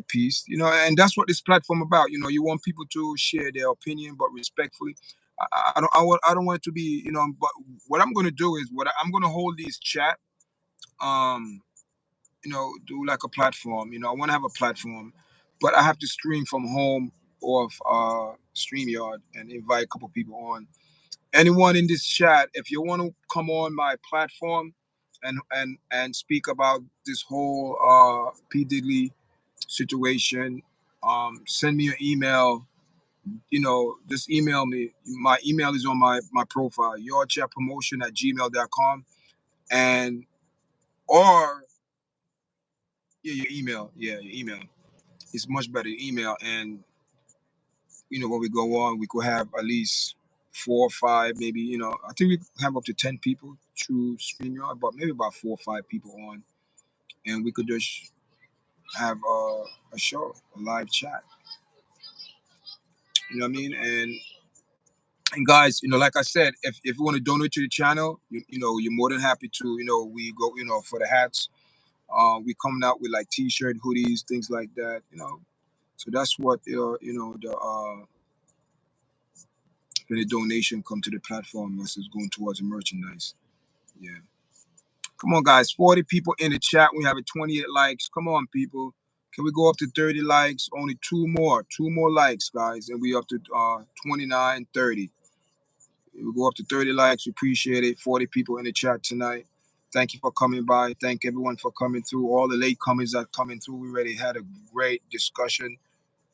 [SPEAKER 1] piece. You know, and that's what this platform about. You know, you want people to share their opinion, but respectfully. I don't want it to be, you know. But what I'm gonna do is I'm gonna hold these chat, you know, do like a platform. You know, I want to have a platform, but I have to stream from home off StreamYard and invite a couple people on. Anyone in this chat, if you want to come on my platform and speak about this whole P Diddy situation, send me an email. You know, just email me. My email is on my profile, yardchatpromotion@gmail.com. And or yeah, your email. Yeah, your email. It's much better email. And you know, when we go on, we could have at least 4 or 5, maybe, you know, I think we have up to 10 people through StreamYard, but maybe about 4 or 5 people on, and we could just have a show, a live chat. You know what I mean? And guys, you know, like I said, if you want to donate to the channel, you know, you're more than happy to. You know, we go, you know, for the hats. We coming out with like T-shirt, hoodies, things like that. You know, so that's what you know, the donation come to the platform. This is going towards the merchandise. Yeah. Come on, guys. 40 people in the chat. We have 28 likes. Come on, people. Can we go up to 30 likes? Only two more. Two more likes, guys. And we up to 29, 30. We go up to 30 likes. We appreciate it. 40 people in the chat tonight. Thank you for coming by. Thank everyone for coming through. All the late comers that are coming through. We already had a great discussion.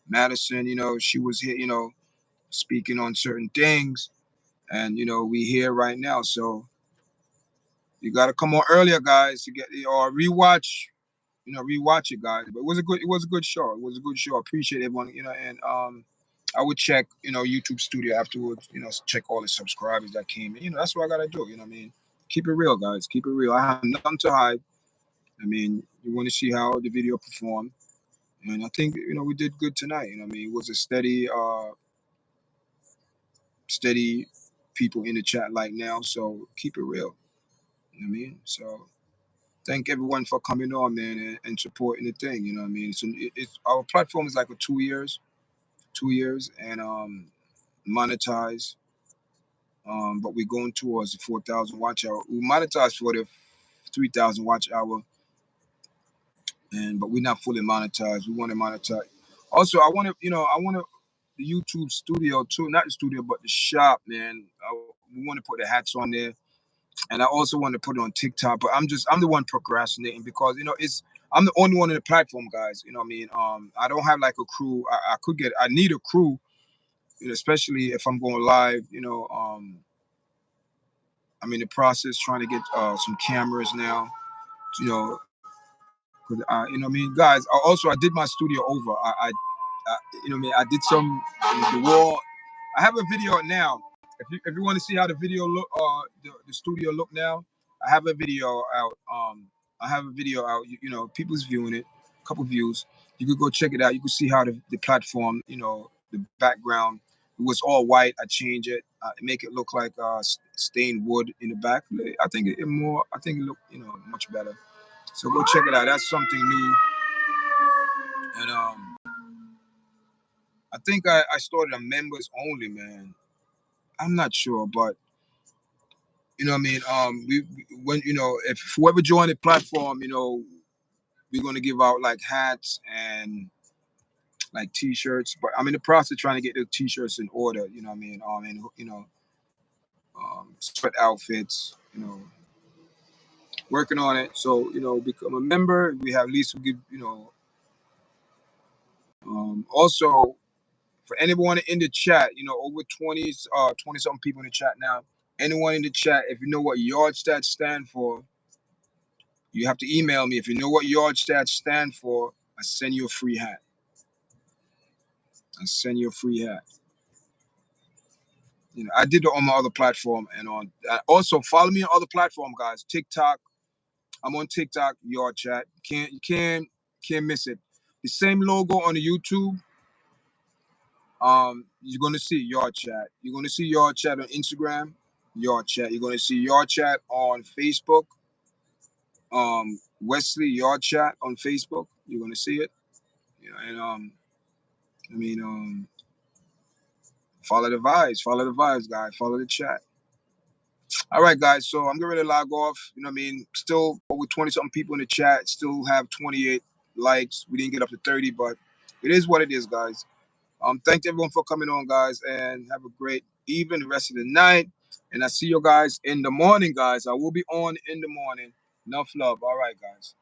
[SPEAKER 1] Madison, you know, she was here, you know, speaking on certain things. And, you know, we here right now. So you got to come on earlier, guys, to get or rewatch. You know, rewatch it, guys. But it was a good show. It was a good show. I appreciate everyone. You know, and I would check, you know, YouTube Studio afterwards. You know, check all the subscribers that came in. You know, that's what I gotta do. You know what I mean? Keep it real, guys. Keep it real. I have nothing to hide. I mean, you want to see how the video performed, and I think, you know, we did good tonight. You know what I mean? It was a steady people in the chat like now. So keep it real. You know what I mean? So thank everyone for coming on, man, and supporting the thing. You know what I mean? So it's our platform is like a 2 years, 2 years, and monetize. But we're going towards the 4,000 watch hour. We monetize for the 3,000 watch hour, and but we're not fully monetized. We want to monetize. Also, I want to, you know, I want to the YouTube studio too, not the studio, but the shop, man. We want to put the hats on there, and I also want to put it on TikTok. But I'm the one procrastinating because, you know, I'm the only one in the platform, guys. You know what I mean? I don't have like a crew. I need a crew, you know, especially if I'm going live. You know, I'm in the process trying to get some cameras now. You know, cause you know what I mean, guys. Also, I did my studio over. You know what I mean. I did some the wall. I have a video now. If you want to see how the video look, the studio look now, I have a video out. I have a video out. You know, people's viewing it, a couple views. You could go check it out. You could see how the platform, you know, the background. It was all white. I change it, make it look like stained wood in the back. I think it more. I think it look, you know, much better. So go check it out. That's something new. And I think I started a members only, man. I'm not sure, but you know what I mean. When, you know, if whoever joined the platform, you know, we're gonna give out like hats and like T-shirts. But I'm in the process trying to get the T-shirts in order. You know what I mean. And you know, sweat outfits. You know, working on it. So, you know, become a member. We have at least we give, you know. Also, for anyone in the chat, you know, over 20 something people in the chat now. Anyone in the chat, if you know what YARDCHAT stand for, you have to email me. If you know what YARDCHAT stand for, I send you a free hat. I send you a free hat. You know, I did it on my other platform and on. Also, follow me on other platform, guys. TikTok. I'm on TikTok. YARDCHAT. You can't miss it. The same logo on the YouTube. You're gonna see YARDCHAT. You're gonna see YARDCHAT on Instagram. YARDCHAT. You're gonna see YARDCHAT on Facebook. Wesley YARDCHAT on Facebook. You're gonna see it. You know, and I mean, Follow the vibes, guys. Follow the chat. All right, guys. So I'm getting ready to log off. You know what I mean? Still over 20 something people in the chat. Still have 28 likes. We didn't get up to 30, but it is what it is, guys. Thank everyone for coming on, guys, and have a great evening, the rest of the night. And I see you guys in the morning, guys. I will be on in the morning. Enough love. All right, guys.